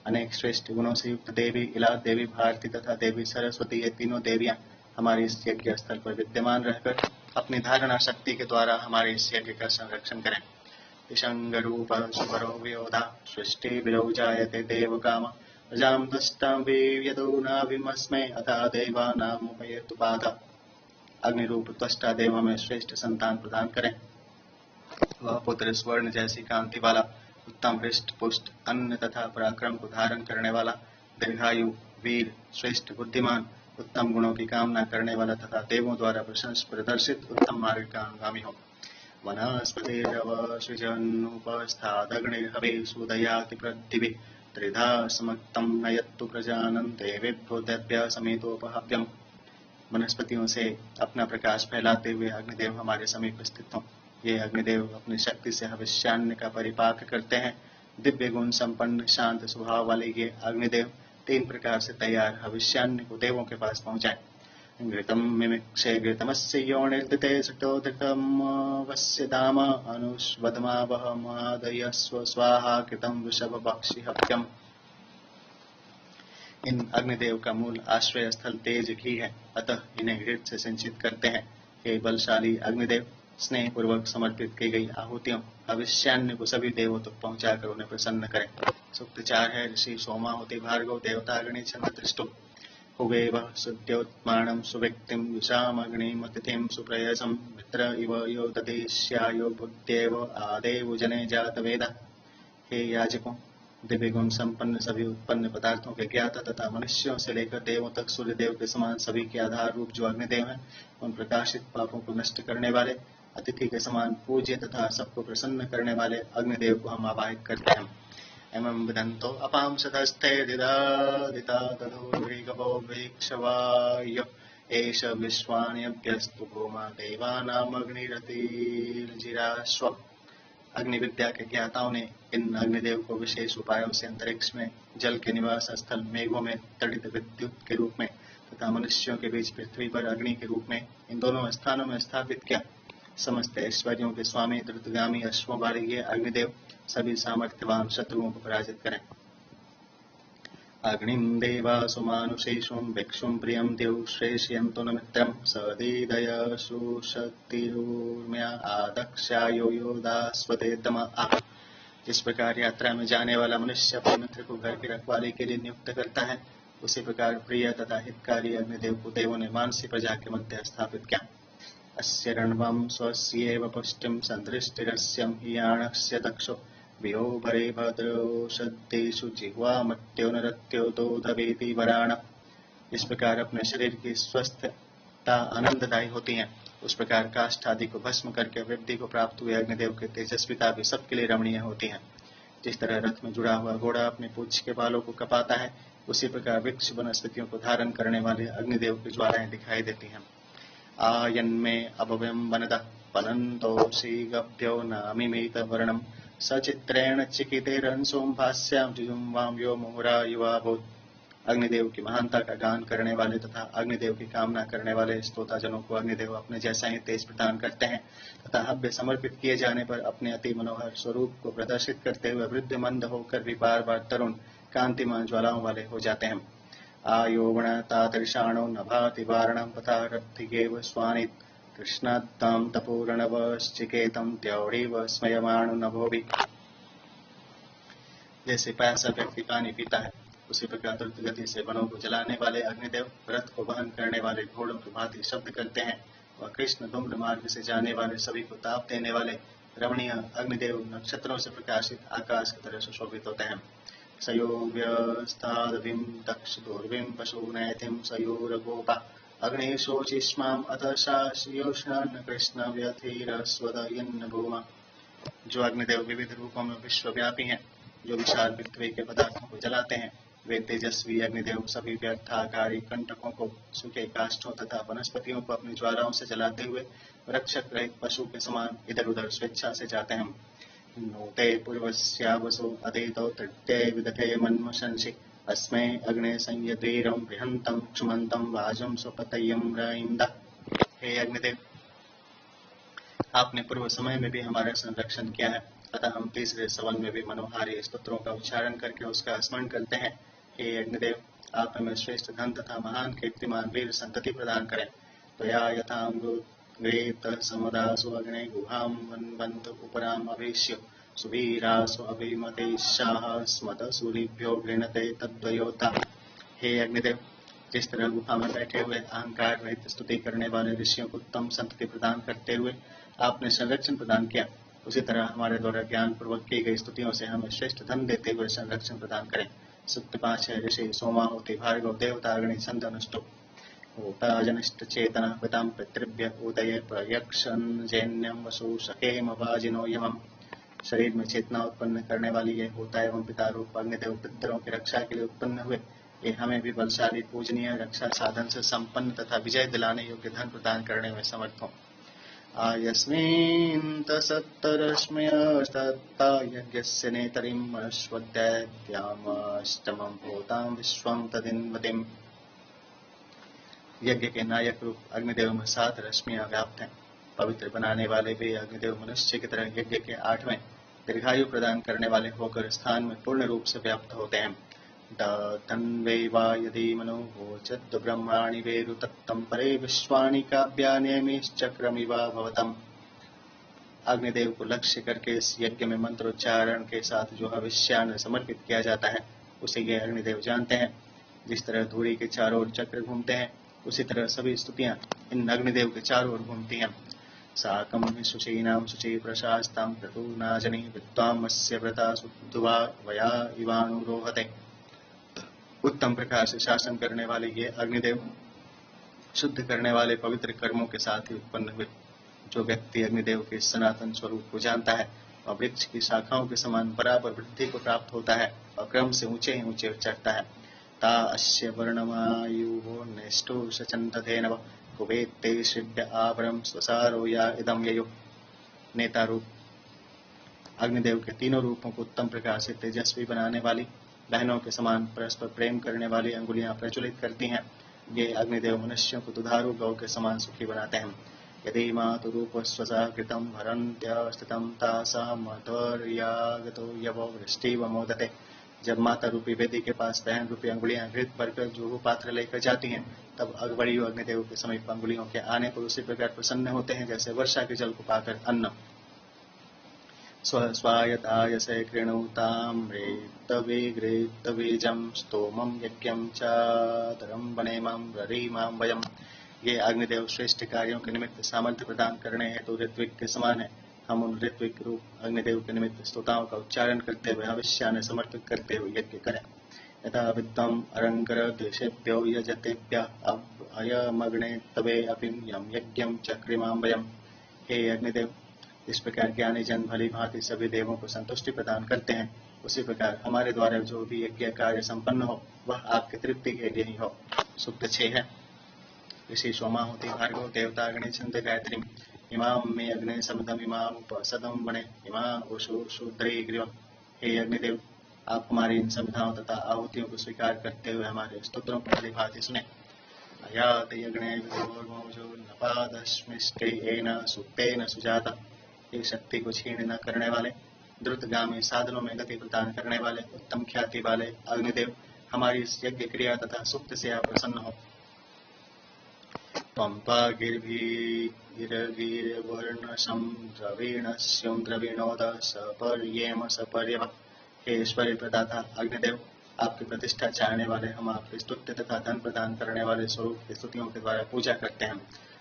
अनेक श्रेष्ठ गुणों से युक्त देवी इला, देवी भारती तथा देवी सरस्वती, ये तीनों देवियां हमारे इस यज्ञ स्थल पर विद्यमान रहकर अपनी धारणा शक्ति के द्वारा हमारे इस यज्ञ का संरक्षण करें। विशंग रूप सुपरो वियोधा सृष्टि विरो जायते देव काम, प्रजां तुष्टां वीर्यतो नाभिमस्मै अथा देवानामुपयतु बाधा। अग्नि रूप त्वष्टा देव हमें श्रेष्ठ संतान प्रदान करें। वह पुत्र स्वर्ण जैसी कांति वाला, उत्तम हृष्ट पुष्ट, अन्न तथा पराक्रम को धारण करने वाला, दीर्घायु, वीर, श्रेष्ठ बुद्धिमान, उत्तम गुणों की कामना करने वाला तथा देवों द्वारा प्रदर्शित उत्तम मार्ग का अनुगामी हो। वनस्पतिरव सृजन्नुपस्थादग्निर्हवे सुदयाति पृथिवी, त्रिधा समक्तम नयत्तु प्रजानन देवेभ्यो दैव्य समेतोपहव्यम। वनस्पतियों से अपना प्रकाश फैलाते हुए अग्निदेव हमारे समीप स्थित हों। ये अग्निदेव अपनी शक्ति से हविष्यान्न का परिपाक करते हैं। दिव्य गुण संपन्न शांत स्वभाव वाले ये अग्निदेव 3 प्रकार से तैयार हविष्यान्न को देवों के पास पहुंचाए। घृतम मिमिक्षे घृतमस्य योनिर्दिते सटोदृतम वस्य दाम अनुष्वदमावह मादयस्व स्वाहा कृतम वृषभ पक्षि हव्यम। इन अग्निदेव का मूल आश्रय स्थल तेज घी है, अतः इन्हें घृत से सिंचित करते हैं। हे बलशाली अग्निदेव, स्नेह पूर्वक समर्पित की गई आहुतियों हविष्यान्न को सभी देवों तक पहुंचाकर उन्हें प्रसन्न करें। सूक्त 4 है। ऋषि सोमाहुति भार्गव देवताग्नि छंद दृष्टो हुवेव शुद्ध्योत्मानं सुव्यक्तिं युषामग्निमतिथिं सुप्रयसं मित्र इव यो ददेश्यायो बुद्ध्येव आदेव जने जातवेद। हे याजकों, दिव्य गुण संपन्न सभी उत्पन्न पदार्थों के ज्ञाता तथा मनुष्यों से लेकर देवों तक सूर्यदेव के समान सभी के आधार रूप जो अग्निदेव हैं, उन प्रकाशित पापों को नष्ट करने वाले, अतिथि के समान पूज्य तथा सबको प्रसन्न करने वाले अग्निदेव को हम आवाहित करते हैं। एवं विदन्तो अपां सदस्ते दिदादिता तदोर्भिगवो वीक्षवाय एष विश्वान्यभ्यस्तु भूमा देवानामग्निरतिर्जिराश्व। अग्नि विद्या के ज्ञाताओं ने इन अग्निदेव को विशेष उपायों से अंतरिक्ष में, जल के निवास स्थल मेघों में तड़ित विद्युत के रूप में तथा मनुष्यों के बीच पृथ्वी पर अग्नि के रूप में इन दोनों स्थानों में स्थापित किया। समस्त ऐश्वर्यों के स्वामी द्रुतगामी अश्वों वाले ये अग्निदेव सभी सामर्थ्यवान शत्रुओं को पराजित करें। अग्निं देवासु मानुषेषु भिक्षुं प्रियं द्यौ श्रेष्यन्तु न मित्रं सदीदयसु शक्तिरूर्म्या आदक्षायो योदास्वते दम। जिस प्रकार यात्रा में जाने वाला मनुष्य अपने मित्र को घर की रखवाली के लिए नियुक्त करता है, उसी प्रकार प्रिय तथा हितकारी अग्निदेव को देवों ने मानसी प्रजा के मध्य स्थापित किया। अस्य रणवं स्वस्येव पुष्टिं सदृष्टिरस्यं हियाणस्य दक्षो वियोभरे भद्रोषद्देषु जिह्वामट्यो नरत्यो दोधवेति वराण। इस प्रकार अपने शरीर की स्वस्थता आनंददायी होती है, उस प्रकार काष्ठ आदि को भस्म करके वृद्धि को प्राप्त हुए अग्निदेव के तेजस्विता भी सबके लिए रमणीय होती है। जिस तरह रथ में जुड़ा हुआ घोड़ा अपने पूंछ के बालों को कपाता है, उसी प्रकार वृक्ष वनस्पतियों को धारण करने वाले अग्निदेव की ज्वालाएं दिखाई देती हैं। आयन्मे अभव्यं वनदः फलन्तोषि गभ्यो नामिमेत वर्णम् सचित्रेण चिकितेरंसों भास्यां जुजुम्वां यो मुहुरा युवाभूत्। अग्निदेव की महानता का गान करने वाले तथा अग्निदेव की कामना करने वाले स्तोता जनों को अग्निदेव अपने जैसा ही तेज प्रदान करते हैं तथा हव्य समर्पित किए जाने पर अपने अति मनोहर स्वरूप को प्रदर्शित करते हुए वृद्ध मंद होकर भी बार बार तरुण कांतिमान ज्वालाओं वाले हो जाते हैं। आयोवण तादृशाणो नभाति वारणं तथा रब्धिगेव स्वानित कृष्णात्तां तपोरणवश्चिकेतं द्यौड़ीव स्मयमाणु नभोभि। जैसे प्यासा व्यक्ति पानी पीता है, उसी प्रकार द्रुत गति से वनों को जलाने वाले अग्निदेव रथ को वहन करने वाले घोड़ों की भांति शब्द करते हैं। वह कृष्ण धूम्र मार्ग से जाने वाले सभी को ताप देने वाले रमणीय अग्निदेव नक्षत्रों से प्रकाशित आकाश की तरह सुशोभित होते हैं। सयोव्यस्तादभिं दक्षदूर्भिं पशूनैतिं सयोरगोपा अग्निशोचिष्माम् अथ शास्योष्णान् कृष्ण व्यथिरस्वदयन्न भूमा। जो अग्निदेव विविध रूपों में विश्वव्यापी हैं, जो विशाल पृथ्वी के पदार्थों को जलाते हैं, वे तेजस्वी अग्निदेव सभी व्यर्थाकारी कंटकों को, सूखे काष्ठों तथा वनस्पतियों को अपनी ज्वालाओं से जलाते हुए रक्षक रहित पशु के समान इधर उधर स्वेच्छा से जाते हैं। नोते पूर्वस्यावसो अधीतो तृतीय विदधे मन्मशंसि अस्मै अग्ने संयतीरं बृहन्तं क्षुमन्तं वाजं स्वपतयं रइंद। हे अग्निदेव, आपने पूर्व समय में भी हमारा संरक्षण किया है, अतः हम तीसरे सवन में भी मनोहारी स्तोत्रों का उच्चारण करके उसका स्मरण करते हैं। हे अग्निदेव, आप हमें श्रेष्ठ धन तथा महान कीर्तिमान वीर संतति प्रदान करें। त्वया यथामृत समदासु अग्ने गुहां वन्वन्तु उपराम अवेश्य सुवीरासु अभिमतेशाः स्मत सूरिभ्यो गृणते तद्वयोता। हे अग्निदेव, जिस तरह गुफा में बैठे हुए अहंकार रहित स्तुति करने वाले ऋषियों को उत्तम संतति प्रदान करते हुए आपने संरक्षण प्रदान किया, उसी तरह हमारे द्वारा ज्ञान पूर्वक की गई स्तुतियों से हमें श्रेष्ठ धन देते हुए संरक्षण प्रदान करें। सूक्त 5 है। ऋषि सोमाहुति भार्गव देवताग्नि छन्दनुष्टो होताजनिष्ठ चेतना पितां पितृभ्य उदये प्रयक्षन् जैन्यं वसु सखेम वाजिनो यमम् शरीर में चेतना उत्पन्न करने वाली ये होता एवं पिता रूप अग्निदेव पितरों की रक्षा के लिए उत्पन्न हुए। ये हमें भी बलशाली पूजनीय रक्षा साधन से संपन्न तथा विजय दिलाने योग्य धन प्रदान करने में समर्थ हों। आयस्मिन्तसत्तरश्मयस्तत्ता यज्ञस्य नेतरिं मनस्वद्दैत्यामष्टमं भूतां विश्वं तदिन्वतिम्। यज्ञ के नायक रूप अग्निदेव में 7 रश्मियां व्याप्त हैं। पवित्र बनाने वाले वे अग्निदेव मनुष्य की तरह यज्ञ के 8वें दीर्घायु प्रदान करने वाले होकर स्थान में पूर्ण रूप से व्याप्त होते हैं। तन्वे वा यदि मनोवोचद् ब्रह्माणि वेरु तत्तं परे विश्वानि काव्यानेमिश्चक्रमिवा भवतम्। अग्निदेव को लक्ष्य करके इस यज्ञ में मंत्रोच्चारण के साथ जो हविष्यान्न समर्पित किया जाता है उसे ये अग्निदेव जानते हैं। जिस तरह धूरी के चारों ओर चक्र घूमते हैं उसी तरह सभी स्तुतियां इन अग्निदेव के चारों ओर घूमती हैं। साकं शुचीनां शुचि प्रशास्तां क्रतुनाजनि विद्वामस्य व्रता सुद्धुवा वया इवानुरोहते। उत्तम प्रकार से शासन करने वाले ये अग्निदेव शुद्ध करने वाले पवित्र कर्मों के साथ ही उत्पन्न हुए। जो व्यक्ति अग्निदेव के सनातन स्वरूप को जानता है और वृक्ष की शाखाओं के समान बराबर वृद्धि को प्राप्त होता है और क्रम से ऊंचे ही ऊंचे चढ़ता है। ता अस्य वर्णमायुः नेष्टो सचन्तते नव कुवेत्ते श्रिभ्य आवरं स्वसारो या इदं ययुः। नेता रूप अग्निदेव के तीनों रूपों को उत्तम प्रकार से तेजस्वी बनाने वाली बहनों के समान परस्पर प्रेम करने वाली अंगुलियां प्रज्वलित करती हैं। ये अग्निदेव मनुष्यों को दुधारू गौ के समान सुखी बनाते हैं। यदि मातुरूपस्वसा कृतं हरन्त्यस्थितं तासां मधुर्यागतो यवो वृष्टिवमोदते। जब माता रूपी वेदी के पास बहन रूपी अंगुलियां घृत भरकर जो पात्र लेकर जाती हैं तब अगबड़ियों अग्निदेव के समीप अंगुलियों के आने पर उसी प्रकार प्रसन्न होते हैं जैसे वर्षा के जल को पाकर अन्न। स्वायतायसे कृणुताम्रेतविगृहीतबीजं स्तोमं यज्ञं चादरं वनेमं ररीमां वयम्। ये अग्निदेव श्रेष्ठ कार्यों के निमित्त सामर्थ्य प्रदान करने हेतु ऋत्विक के समान है। हम उन ऋत्विक रूप अग्निदेव के निमित्त स्तोताओं का उच्चारण करते हुए हविष्यान्न समर्पित करते हुए यज्ञ करें। यथा विद्वाम् अरंकर देशेभ्यो यजतेभ्यः अयमग्ने तवे अपि यं यज्ञं चक्रिमां वयम्। हे अग्निदेव, इस प्रकार ज्ञानी जन भली भांति सभी देवों को संतुष्टि प्रदान करते हैं उसी प्रकार हमारे द्वारा जो भी यज्ञ कार्य संपन्न हो वह आपकी तृप्ति के लिए ही हो। सूक्त 6 है। ऋषि सोमाहुति भार्गव देवता अग्नि छंद गायत्री इमाम में अग्नि समदम इमाम उपसदम बने इमा उषु शूद्री ग्रीवम। हे अग्निदेव, आप हमारी इन समिधाओं तथा आहुतियों को स्वीकार करते हुए हमारे स्तोत्रों को भली भांति सुने। अयात यज्ञे विदोर्मोजो नपादश्मिष्टेन सुप्तेन सुजाता। ये शक्ति को क्षीण न करने वाले द्रुतगामी साधनों में गति प्रदान करने वाले उत्तम ख्याति वाले अग्निदेव, हमारी इस यज्ञ क्रिया तथा सुप्त से आप प्रसन्न हो। पंपा गिरगिरवर्णसं द्रवीणस्युं द्रवीणोद सपर्येम सपर्यव। हे ऐश्वर्य प्रदाता अग्निदेव, आपकी प्रतिष्ठा चाहने वाले हम आपके स्तुत्य तथा धन प्रदान करने वाले स्वरूप की स्तुतियों के द्वारा पूजा करते हैं।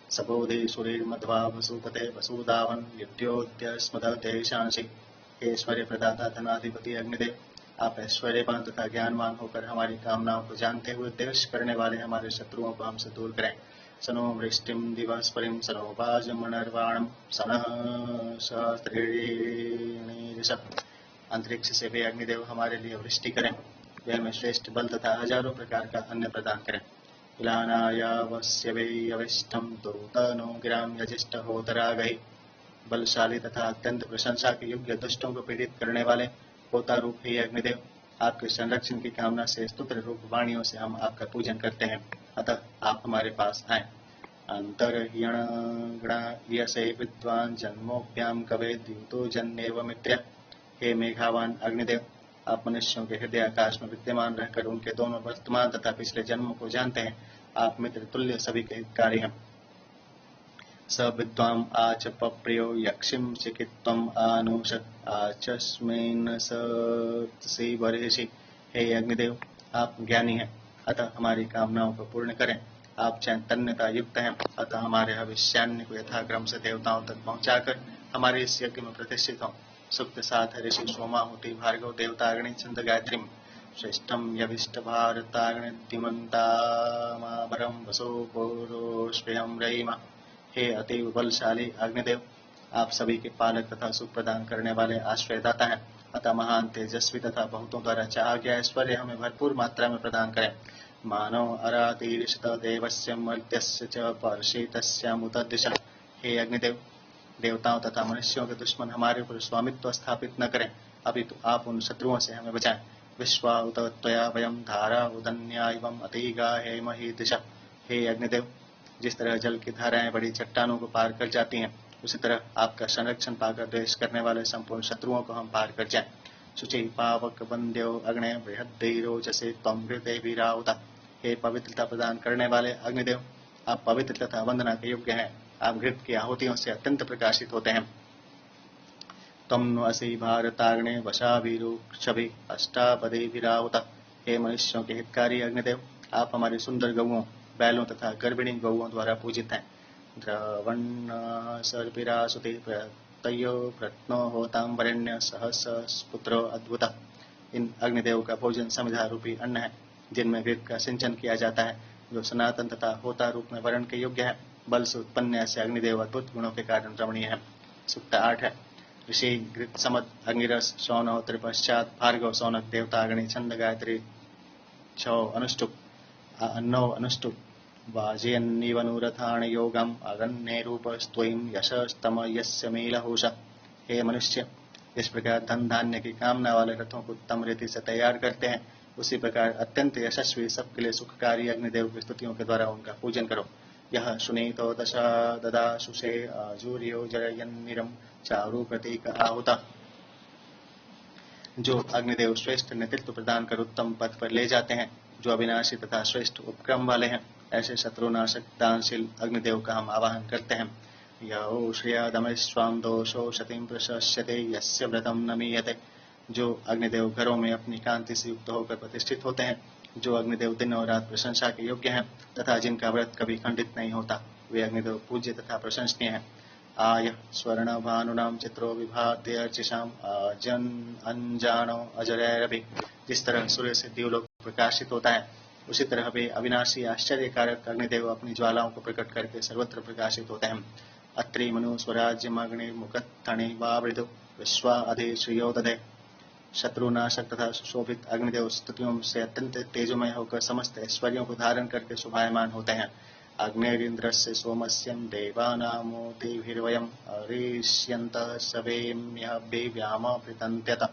सबोधि सुरीर मध्वा वसुपते वसुदावन युद्ध्योद्य स्मदते शांसी। हे ऐश्वर्य प्रदाता धनाधिपति अग्निदेव, आप ऐश्वर्यवान तथा ज्ञानवान होकर हमारी कामनाओं को जानते हुए देश करने वाले हमारे शत्रुओं को हमसे दूर करें। सनो वृष्टिम दिवस्परिम सनो वाजमनर्वाणम सनः सहस्त्रीणीरिषत्। अंतरिक्ष से वे अग्निदेव हमारे लिए वृष्टि करें, वे हमें श्रेष्ठ बल तथा हजारों प्रकार का अन्न प्रदान करें। इलानायावस्य वै अविष्टं दूतनो गिरां यजिष्ठ होतरागहि। बलशाली तथा अत्यंत प्रशंसा के योग्य दुष्टों को पीड़ित करने वाले होता रूप ही अग्निदेव, आपके संरक्षण की कामना से स्तुत्र रूप वाणियों से हम आपका पूजन करते हैं, अतः आप हमारे पास आए। अंतर्यणगणयसे विद्वान् जन्मोऽप्यां कवे द्यूतो जन्मेव मित्र्य। हे मेघावान अग्निदेव, आप मनुष्यों के हृदय आकाश में विद्यमान रहकर उनके दोनों वर्तमान तथा पिछले जन्मों को जानते हैं। आप मित्र तुल्य सभी के हितकारी हैं। स विद्वाम् आच पप्रियो यक्षिं चिकित्वम् आनुषत् आचस्मिन् सत्सि बर्हिषि। हे अग्निदेव, आप ज्ञानी हैं, अतः हमारी कामनाओं को पूर्ण करें। आप चैतन्यता युक्त हैं, अतः हमारे हविष्यान्न को यथाक्रम से देवताओं तक पहुंचाकर हमारे इस यज्ञ में प्रतिष्ठित हों। सुक्त 7 है। ऋषि सोमाहुति भार्गव देवता अग्नि छंद गायत्री श्रेष्ठम यविष्ट भारताग्निमंतामाबरम वसो पुरोष्भ्यम रयिमा। हे अतीव बलशाली अग्निदेव, आप सभी के पालक तथा सुख प्रदान करने वाले आश्रयदाता हैं। अतः महान तेजस्वी तथा बहुतों द्वारा चाहा गया ऐश्वर्य हमें भरपूर मात्रा में प्रदान करें। मानो अरातीरिषत देवस्य मर्त्यस्य च पर्षितस्यामुतद्दिशः। हे अग्निदेव, देवताओं तथा मनुष्यों के दुश्मन हमारे ऊपर स्वामित्व स्थापित न करें, अपितु आप उन शत्रुओं से हमें बचाएं। विश्वा उत त्वया वयं धारा उदन्या एवं अतिगा हेमहि दिशा। हे अग्निदेव, जिस तरह जल की धाराएं बड़ी चट्टानों को पार कर जाती हैं, उसी तरह आपका संरक्षण पाकर द्वेष करने वाले संपूर्ण शत्रुओं को हम पार कर जाएं। शुचि पावक वंद्यो अग्ने बृहद्दैरोचसे त्वं हृदय वीरावता। हे पवित्रता प्रदान करने वाले अग्निदेव, आप पवित्र तथा वंदना के योग्य हैं। आप घृत की आहुतियों से अत्यंत प्रकाशित होते हैं। त्वं नु असि भारताग्ने वशाभिरुक्षभि अष्टापदे वीरावता। हे मनुष्यों के हितकारी अग्निदेव, आप हमारी सुंदर गौओं, बैलों तथा गर्भिणी गौओं द्वारा पूजित हैं। द्रवण्ण सर्पिरासुते प्रत्ययो प्रत्नो होतां वरेण्य सहस पुत्रो अद्भुत। इन अग्निदेव का भोजन समिधा रूपी अन्न है, जिनमें घृत का सिंचन किया जाता है, जो सनातन तथा होता रूप में वर्ण के योग्य है। बल से उत्पन्न ऐसे अग्निदेव अद्भुत गुणों के कारण रमणीय है। सूक्त 8 है। ऋषि घृत समद अंगिरस सौनहोत्र पश्चात भार्गव सौनक देवता अग्नि छंद गायत्री 6 अनुष्टुप 9 अनुष्टुप वाजयन्निवनुरथाण योगम अगन्ये रूपस्त्वयं यशस्तम यस्य मेलहोष। हे मनुष्य, इस प्रकार धन धान्य की कामना वाले रथों को उत्तम रीति से तैयार करते हैं, उसी प्रकार अत्यंत यशस्वी सबके लिए सुखकारी अग्निदेव की स्तुतियों के द्वारा उनका पूजन करो। यह सुनीतो दशा ददाशुषे आजूर्यो जरयन्निरम चारु प्रतीक आहुता। जो अग्निदेव श्रेष्ठ नेतृत्व प्रदान कर उत्तम पद पर ले जाते हैं, जो अविनाशी तथा श्रेष्ठ उपक्रम वाले हैं, ऐसे शत्रुनाशक दानशील अग्निदेव का हम आवाहन करते हैं। यो श्रियादमस्वाम दोषो शतिं प्रशस्यते यस्य व्रतम न मीयते। जो अग्निदेव घरों में अपनी कांति से युक्त होकर प्रतिष्ठित होते हैं, जो अग्निदेव दिन और रात प्रशंसा के योग्य हैं तथा जिनका व्रत कभी खंडित नहीं होता, वे अग्निदेव पूज्य तथा प्रशंसनीय हैं। आय स्वर्ण भानुनाम चित्रो विभाते अर्चिषाम अजन अंजानो अजरैरभि। जिस तरह सूर्य से दिवलोक प्रकाशित होता है, उसी तरह वे अविनाशी आश्चर्यकारक अग्निदेव अपनी ज्वालाओं को प्रकट करके सर्वत्र प्रकाशित होते हैं। अत्रि मनु स्वराज्यमग्नि मुखत्थणि वावृतु विश्वा अधि श्रियो दधे। शत्रुनाशक तथा सुशोभित अग्निदेव स्तुतियों से अत्यंत तेजोमय होकर समस्त ऐश्वर्यों को धारण करके शोभायमान होते हैं। अग्निरिन्द्रस्य सोमस्यं देवानामोतिभिर्वयम् अरिष्यन्तः सवेम्यभिव्याम प्रतन्त्यत।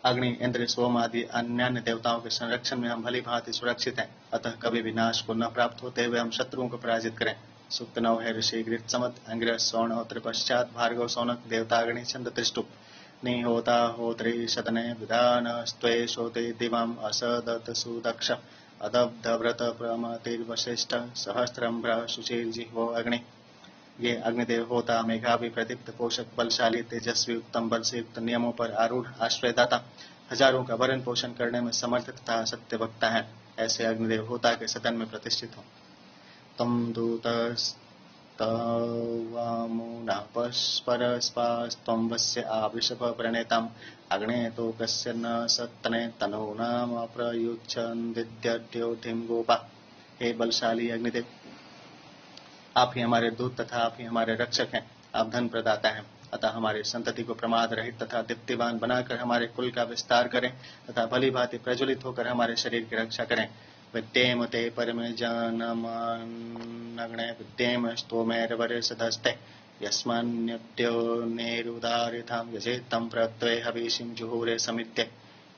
अग्नि, इंद्र, सोम आदि अन्य देवताओं के संरक्षण में हम भली भांति सुरक्षित हैं, अतः कभी विनाश को न प्राप्त होते हुए हम शत्रुओं को पराजित करें। सूक्त 9 है। ऋषि घृत समद अंगिरस सौनहोत्र पश्चात भार्गव सौनक देवता अग्नि छंद त्रिष्टुप निहोता होत्री शतने विधान स्त्वे शोते दिवम असदत सुदक्ष अदब्ध व्रत प्रमतिर्वशिष्ठ सहस्त्रम्भ्र सुशील जिह्वो अग्नि। ये अग्निदेव होता मेघाभि प्रदीप्त पोषक बलशाली तेजस्वी उत्तम बल से युक्त नियमों पर आरूढ़ आश्रयदाता हजारों का भरण पोषण करने में समर्थ तथा सत्य वक्ता है। ऐसे अग्निदेव होता के सदन में प्रतिष्ठित हो। तम दूतस्तवामुना परस्पास्त्वं वस्य आवृषभ प्रणेताम् अग्ने तो कस्य न सत्तने तनूनाम अप्रयुच्छन् विद्याद्योधिं गोपा। हे बलशाली अग्निदेव, आप ही हमारे दूत तथा आप ही हमारे रक्षक हैं। आप धन प्रदाता हैं, अतः हमारे संतति को प्रमाद रहित तथा दीप्तिवान बनाकर हमारे कुल का विस्तार करें तथा भली भांति प्रज्वलित होकर हमारे शरीर की रक्षा करें। विद्येम ते परमे जानमानग्ने विद्येम स्तोमेरवरे सदस्ते यस्मान्यद्यो नेरुदारिथाम यजेतम प्रत्यय हवीशिम जुहुरे समित्य।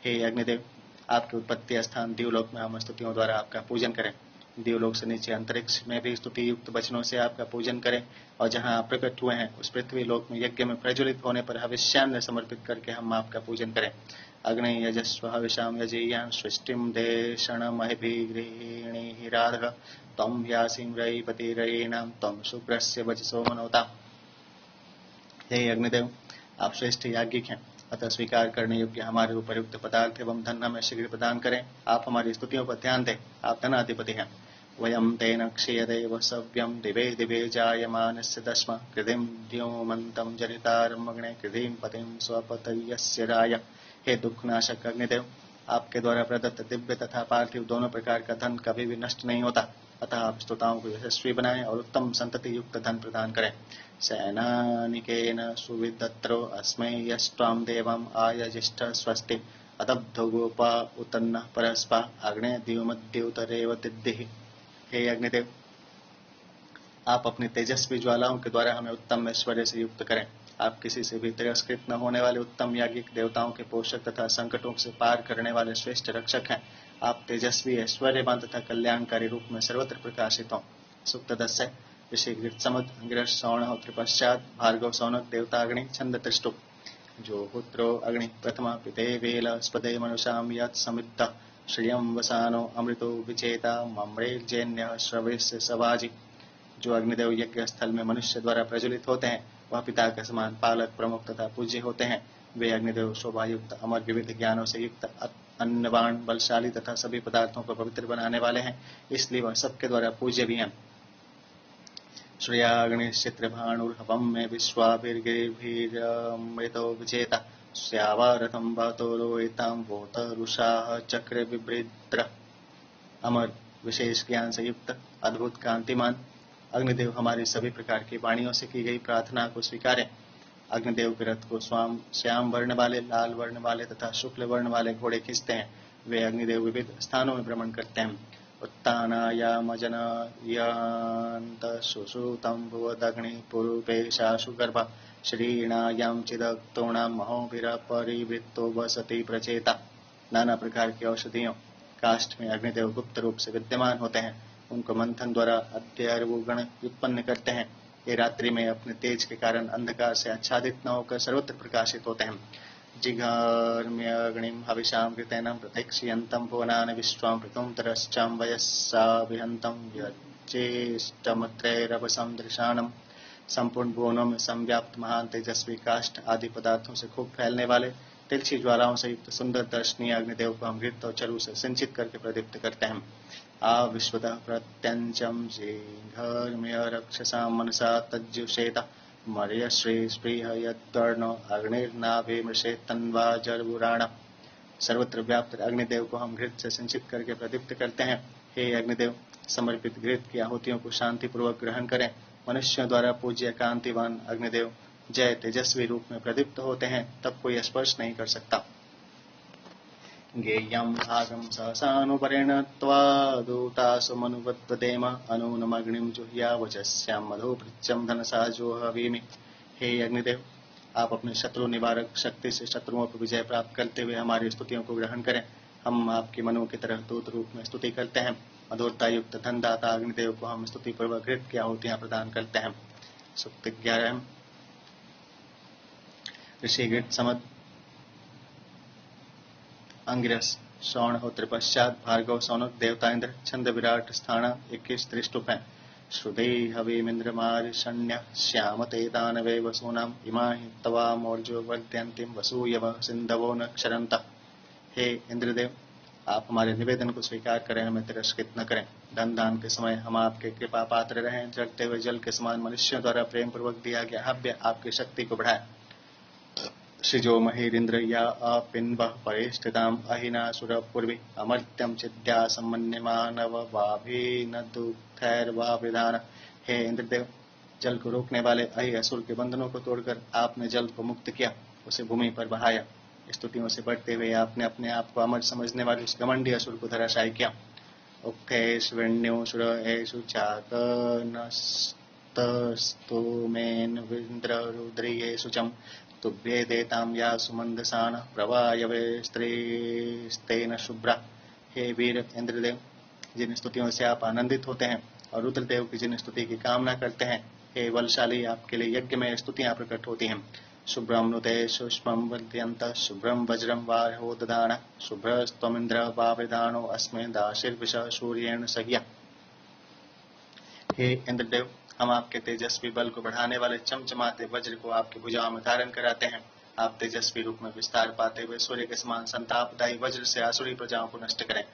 हे अग्निदेव, आपकी उत्पत्ति स्थान दिवलोक में हम स्तुतियों द्वारा आपका पूजन करें। दिवलोक से नीचे अंतरिक्ष में भी स्तुति युक्त वचनों से आपका पूजन करें, और जहां आप प्रकट हुए हैं उस पृथ्वी लोक में यज्ञ में प्रज्वलित होने पर हविष्यान्न समर्पित करके हम आपका पूजन करें। अग्नि यजस्व हविषाम यजीयां सृष्टिम देशणमहिभिगृहिणी राधः त्वं ह्यासिं रयिपतिरयीणां त्वं शुक्रस्य वचसो मनोता। हे अग्निदेव, आप श्रेष्ठ याज्ञिक हैं, अतः स्वीकार करने योग्य हमारे उपयुक्त पदार्थ एवं धन हमें शीघ्र प्रदान करें। आप हमारी स्तुतियों पर ध्यान दें। आप धनाधिपति हैं। वयं तेन क्षीयते सव्यं दिवे दिवे जायमानस्य दस्म कृधिं द्योमन्तं जरितारमग्ने कृधिं पतिं स्वपतयस्य राय। हे दुखनाशक अग्निदेव, आपके द्वारा प्रदत्त दिव्य तथा पार्थिव दोनों प्रकार का धन कभी भी नष्ट नहीं होता। अतः आप स्तोताओं को यशस्वी बनाएं और उत्तम संतति युक्त धन प्रदान करें। सैनानिकेन सुविदत्रो अस्मै यस्त्वां देवम् आयजिष्ठ स्वस्ति अदब्धो गोपा उतन्नः परस्पा अग्ने द्युमद्युतरेव दिद्धिः। हे अग्निदेव, आप अपनी तेजस्वी ज्वालाओं के द्वारा हमें उत्तम ऐश्वर्य से युक्त करें। आप किसी से भी तिरस्कृत न होने वाले उत्तम याज्ञिक, देवताओं के पोषक तथा संकटों से पार करने वाले श्रेष्ठ रक्षक हैं। आप तेजस्वी, ऐश्वर्यवान तथा कल्याणकारी रूप में सर्वत्र प्रकाशित हों। सुक्त 10 है। ऋषि गृत्समुद अंगिरस सौण पश्चात भार्गव सौनक देवता अग्नि छंद त्रिष्टु जो पुत्रो अग्नि प्रथमा पिते वेल स्पदे मनुषाम यत् समित्त श्रियं वसानो अमृतो विचेता मम्रेर्जेन्य श्रवेस्य सवाजी। जो अग्निदेव यज्ञ स्थल में मनुष्य द्वारा प्रज्वलित होते हैं वह पिता के समान पालक, प्रमुख तथा पूज्य होते हैं। वे अग्निदेव शोभायुक्त, अमर, विविध ज्ञानों से युक्त, अन्नवान, बलशाली तथा सभी पदार्थों को पवित्र बनाने वाले हैं, इसलिए वह सबके द्वारा पूज्य भी हैं। श्रेयाग्निश्चित्रभानुर्हवं में विश्वाभिर्गिरिभिरमृतो विजेता स्यावारथं बातोरोहितां वोतरुषाः चक्र विवृत्र। अमर, विशेष ज्ञान से युक्त, अद्भुत, कांतिमान अग्निदेव हमारी सभी प्रकार की वाणियों से की गई प्रार्थना को स्वीकारें। अग्निदेव के रथ को श्याम वर्ण वाले, लाल वर्ण वाले तथा शुक्ल वर्ण वाले घोड़े खींचते हैं। वे अग्निदेव विविध स्थानों में भ्रमण करते हैं। उत्तानायामजनयन्त सुश्रुतं भुवदग्नि पुरुपेशाशु गर्भ श्रीणायां चिदक्तोणां महोभिरपरिवृत्तो वसति प्रचेता। नाना प्रकार की औषधियों काष्ठ में अग्निदेव गुप्त रूप से विद्यमान होते हैं। उनको मंथन द्वारा अद्यर्वु गण उत्पन्न करते हैं। ये रात्रि में अपने तेज के कारण अंधकार से आच्छादित न होकर सर्वत्र प्रकाशित होते हैं। जिघार्म्यग्निं हविषां कृतेन प्रतीक्ष्यन्तं भुवनानि विश्वां ऋतुं वयस्सा विहन्तं यच्चेष्टमत्रैरवसं दृशानम्। संपूर्ण भुवनों में संव्याप्त महान तेजस्वी काष्ठ आदि पदार्थों से खूब फैलने वाले तिरछी ज्वालाओं से युक्त सुंदर दर्शनीय अग्निदेव को हम घृत और चरु से सिंचित करके प्रदीप्त करते हैं। आविश्वतः प्रत्यंचम जिघर्म्य रक्षसां मनसा तज्जुषेत मर्यश्री स्पृह यद्वर्णो अग्निर्नाभिमृषेत् तन्वाजर्वुराण। सर्वत्र व्याप्त अग्निदेव को हम घृत से सिंचित करके प्रदीप्त करते हैं। हे अग्निदेव, समर्पित घृत की आहुतियों को शांति पूर्वक ग्रहण करें। मनुष्यों द्वारा पूज्य कांतिवान अग्निदेव जय तेजस्वी रूप में प्रदीप्त होते हैं, तब कोई स्पर्श नहीं कर सकता। गेयं भागं सहसानुपरिणत्वादूतासु मनुवद्वदेम अनूनमग्निं जुह्या वचस्यां मधुपृच्छं धनसा जोहवीमि। हे अग्निदेव, आप अपने शत्रु निवारक शक्ति से शत्रुओं पर विजय प्राप्त करते हुए हमारी स्तुतियों को ग्रहण करें। हम आपकी मनु की तरह दूत रूप में स्तुति करते हैं। मधुरता युक्त धनदाता अग्निदेव को हम स्तुति पूर्वक घृत की आहुतियां प्रदान करते हैं। सूक्त 11। ऋषि घृत समद अंगिरस श्रवणहोत्र पश्चात भार्गव सौनक देवता इंद्र छंद विराट स्थान 21 त्रिष्टुप हैं। श्रुति हविमिन्द्रमारिषण्य श्यामते दानवे वसूनाम इमाहि तवामोर्जो वर्धयन्तीं वसूयव सिंधवो न क्षरन्त। हे इंद्रदेव, आप हमारे निवेदन को स्वीकार करें, हमें तिरस्कृत न करें। धन दान के समय हम आपके कृपा पात्र रहें। जलते हुए जल के समान मनुष्यों द्वारा प्रेम पूर्वक दिया गया हव्य आपकी शक्ति को बढ़ाए। श्रीजो महीरिंद्र या अपिन्व परिष्ठिताम अहिनासुर पूर्वी अमर्त्यम चिद्या सम्मन्यमानव वाभिनदुखैर्वावृधान। हे इंद्रदेव, जल को रोकने वाले अहि असुर के बंधनों को तोड़कर आपने जल को मुक्त किया, उसे भूमि पर बहाया। स्तुतियों से बढ़ते हुए आपने अपने आप को अमर समझने वाले उस घमंडी असुर को धराशायी किया। उक्थेष्विण्योऽसुर एषु चाकनस्तस्तुमेन विन्द्ररुद्रियेषु चं तुभ्ये देतां या सुमंदसान प्रवायवे स्त्रीस्तेन शुभ्रा। हे वीर इंद्रदेव, जिन स्तुतियों से आप आनंदित होते हैं और रुद्रदेव की जिन स्तुति की कामना करते हैं, हे बलशाली, आपके लिए यज्ञ में स्तुतियां प्रकट होती हैं। शुभ्रम नुते शुष्मं वर्धयन्त शुभ्रम वज्रम वाहो दधान शुभ्रस्त्वमिन्द्र वावृधानो अस्मे दाशिर्विष सूर्येण सह्या। हे इंद्रदेव, हम आपके तेजस्वी बल को बढ़ाने वाले चमचमाते वज्र को आपकी भुजाओं में धारण कराते हैं। आप तेजस्वी रूप में विस्तार पाते हुए सूर्य के समान संतापदायी वज्र से आसुरी प्रजाओं को नष्ट करें।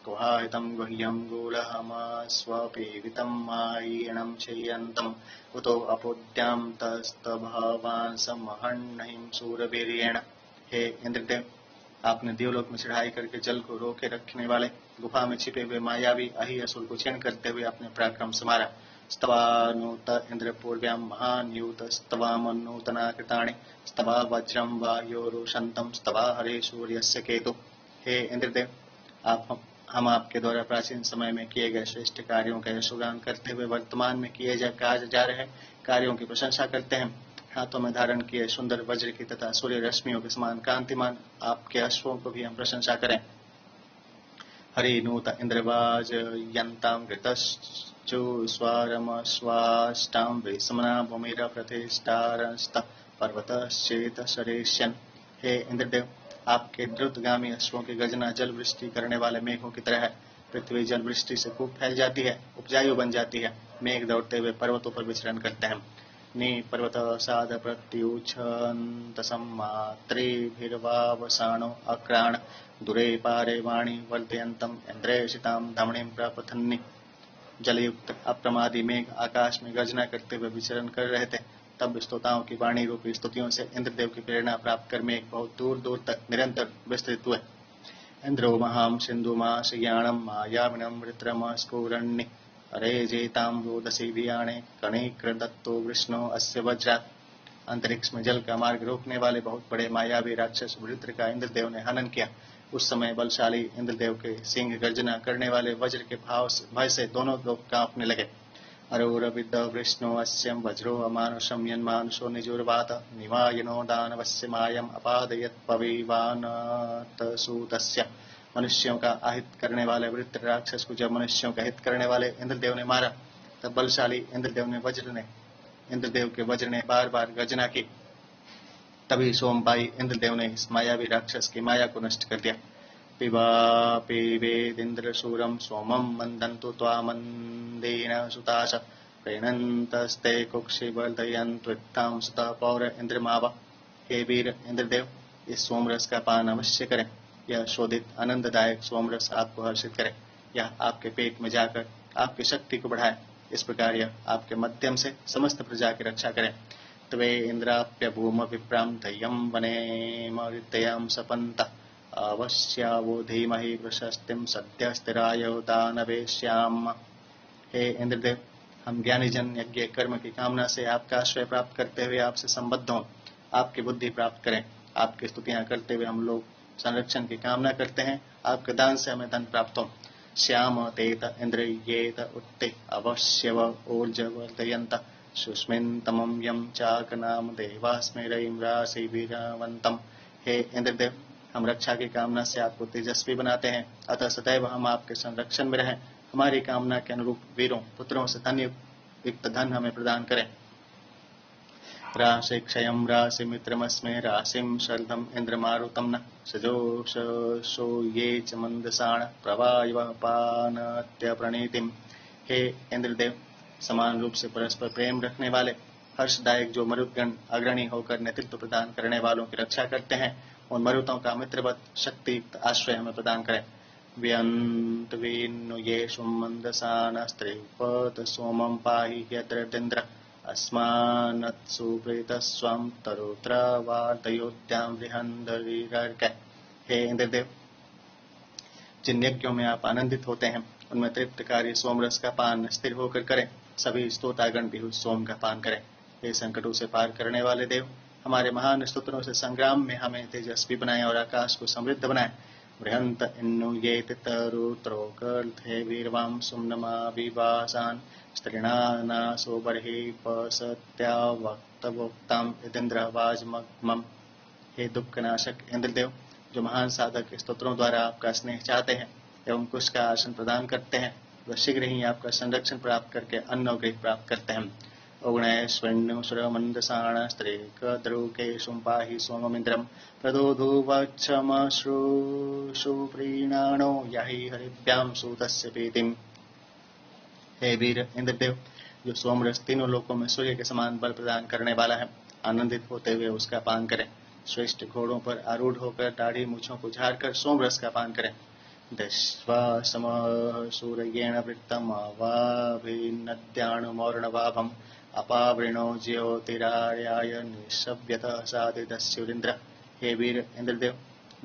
गुहाहितं गुह्यं गूढहमस्वपीवितं मायीणं क्षयन्तम् उतो अपोद्यां तस्तभवान् समहन्नहिं सूरवीर्येण। हे इंद्रदेव, आपने देवलोक में चढ़ाई करके जल को रोके रखने वाले गुफा में छिपे हुए मायावी अहि असुर को छीन करते हुए अपने पराक्रम से मारा। स्तवानुत इंद्र पूर्व्याम महान्यूत स्तवामनूतना कृताणि स्तवा वज्रम वायोरुशंतम स्तवा हरे सूर्यस्य केतु। हे इंद्रदेव, हम आपके द्वारा प्राचीन समय में किए गए श्रेष्ठ कार्यों का यशोगान करते हुए वर्तमान में किए जा रहे कार्यों की प्रशंसा करते हैं। हाथों में धारण किए सुंदर वज्र की तथा सूर्य रश्मियों के समान कांतिमान आपके अश्वों को भी हम प्रशंसा करें। हरिनूत इंद्रवाज यंताम घृतश्चु स्वारम स्वाष्टाम विस्मना भूमिरा प्रतिष्ठारस्त पर्वतश्चेत सरेश्यन। हे इंद्रदेव, आपके द्रुतगामी अश्वों की गर्जना जल वृष्टि करने वाले मेघों की तरह है। पृथ्वी जल वृष्टि से खूब फैल जाती है, उपजायु बन जाती है। मेघ दौड़ते हुए पर्वतों पर विचरण करते हैं। नि पर्वत साध प्रत्युछन्त सम्मात्रिभिर्वावसानो अक्राण दुरे पारे वाणी वर्धयन्तम इंद्रेशिताम धमणीं प्रपथन्नि। जलयुक्त अप्रमादी मेघ आकाश में गर्जना करते हुए विचरण कर रहे थे। तब स्तोताओं की वाणी रूपी स्तुतियों से इंद्रदेव की प्रेरणा प्राप्त कर मेघ बहुत दूर दूर तक निरंतर विस्तृत हुए। इंद्रो महाम सिंधुमाशयाणम मायाविनम वृत्रमस्फुरन्नि अरे जेताम रोदसी वियाणे कणिक्र दत्तो विष्णु अस्य वज्रात्। अंतरिक्ष में जल का मार्ग रोकने वाले बहुत बड़े मायावी राक्षस वृत्र का इंद्रदेव ने हनन किया। उस समय बलशाली इंद्रदेव के सिंह गर्जना करने वाले वज्र के भय से दोनों लोग कांपने लगे। अरोरविद विष्णु अस्यम वज्रो अमानुषम यन्मानुषो निजुर्वात निवायनो दानवस्य मायम अपादयत् पविवानतसूतस्य। मनुष्यों का अहित करने वाले वृत्र राक्षस को जब मनुष्यों का हित करने वाले इंद्रदेव ने मारा, तब बलशाली इंद्रदेव के वज्र ने बार बार गर्जना की। तभी सोमबाई इंद्रदेव ने इस मायावी राक्षस की माया को नष्ट कर दिया। पिबेदिंद्र शूरम सोमम मंदन्तु त्वामंदेन सुताश प्रेणन्तस्ते कुक्षि वर्धयन्त्वित्तां सुता पौर इंद्रमावा। हे वीर इंद्रदेव, इस सोमरस का पान अवश्य करें। यह शोधित आनंददायक सोमरस आपको हर्षित करे। यह आपके पेट में जाकर आपकी शक्ति को बढ़ाए। इस प्रकार यह आपके मध्यम से समस्त प्रजा की रक्षा करे। त्वे इंद्राप्य भूम विप्राम दह्यम वने मृतयाम सपंत अवश्यावो धीमहि प्रशस्तिम सद्य स्थिराय दानवेश्याम। हे इंद्रदेव, हम ज्ञानी जन यज्ञ कर्म की कामना से आपका आश्रय प्राप्त करते हुए आपसे संबद्ध हों। आपकी बुद्धि प्राप्त करें। आपकी स्तुतियां करते हुए हम लोग संरक्षण की कामना करते हैं। आपके दान से हमें धन प्राप्त हो। श्याम तेत इंद्रियेत उत्ते अवश्यव ऊर्जवर्धयन्त सुस्मिन्तमं यं चाक नाम देवास्मेरयिं राशि वीरवन्तम। हे इंद्रदेव, हम रक्षा की कामना से आपको तेजस्वी बनाते हैं, अतः सदैव हम आपके संरक्षण में रहें। हमारी कामना के अनुरूप वीरों पुत्रों से धन युक्त धन हमें प्रदान करें। राशि क्षयं राशि मित्रमस्मे राशिं शर्धम इंद्रमारुतम न सजोषो ये च मंदसाण प्रवायव पानत्य प्रणीतिम। हे इंद्रदेव, समान रूप से परस्पर प्रेम रखने वाले हर्षदायक जो मरुतगण अग्रणी होकर नेतृत्व प्रदान करने वालों की रक्षा करते हैं, उन मरुतों का मित्रवत शक्तियुक्त आश्रय हमें प्रदान करें। व्यन्तवीन्नुयेषु मंदसानस्त्रिपद सोमं पाहि यद्रदिन्द्र अस्मान्नत्सु प्रीतस्वं तरुत्र वार्तयोद्यां विहंदरीरर्क। हे इंद्रदेव, जिन यज्ञों में आप आनंदित होते हैं, उनमें तृप्तकारी सोमरस का पान स्थिर होकर करें। सभी स्तोतागण भी उस सोम का पान करें। हे संकटों से पार करने वाले देव, हमारे महान स्तोत्रों से संग्राम में हमें तेजस्वी बनाएं और आकाश को समृद्ध बनाएं। बृहंत इन्नुयेत तरुत्रोकर्थे वीरवां सुम्नमा विवासान् स्त्रीणानासो बर्हि पसत्यावक्तवोक्ताम् इदिन्द्रवाजमग्मम्। हे दुःखनाशक इंद्रदेव, जो महान साधक स्तोत्रों द्वारा आपका स्नेह चाहते हैं एवं कुश का आसन प्रदान करते हैं, वह शीघ्र ही आपका संरक्षण प्राप्त करके अन्नगृह प्राप्त करते हैं। उग्णैश्वर्ण्युसुरमन्दसाण स्त्रीकद्रुकेषु पाहि सोममिन्द्रं प्रदोधुवक्षमश्रूषु प्रीणानो याहि हरिभ्यां सूतस्य प्रीतिम्। हे वीर इंद्रदेव, जो सोमरस तीनों लोकों में सूर्य के समान बल प्रदान करने वाला है, आनंदित होते हुए उसका पान करें। श्रेष्ठ घोड़ों पर आरूढ़ होकर दाढ़ी मूछों को झाड़कर सोमरस का पान करें। दश्वासमः सूर्येण वृत्तम् अवाभिनद्याणुमौर्णवाभम् अपावृणो ज्योतिरार्याय निशव्यतः साधितस्युरिन्द्र। हे वीर इंद्रदेव,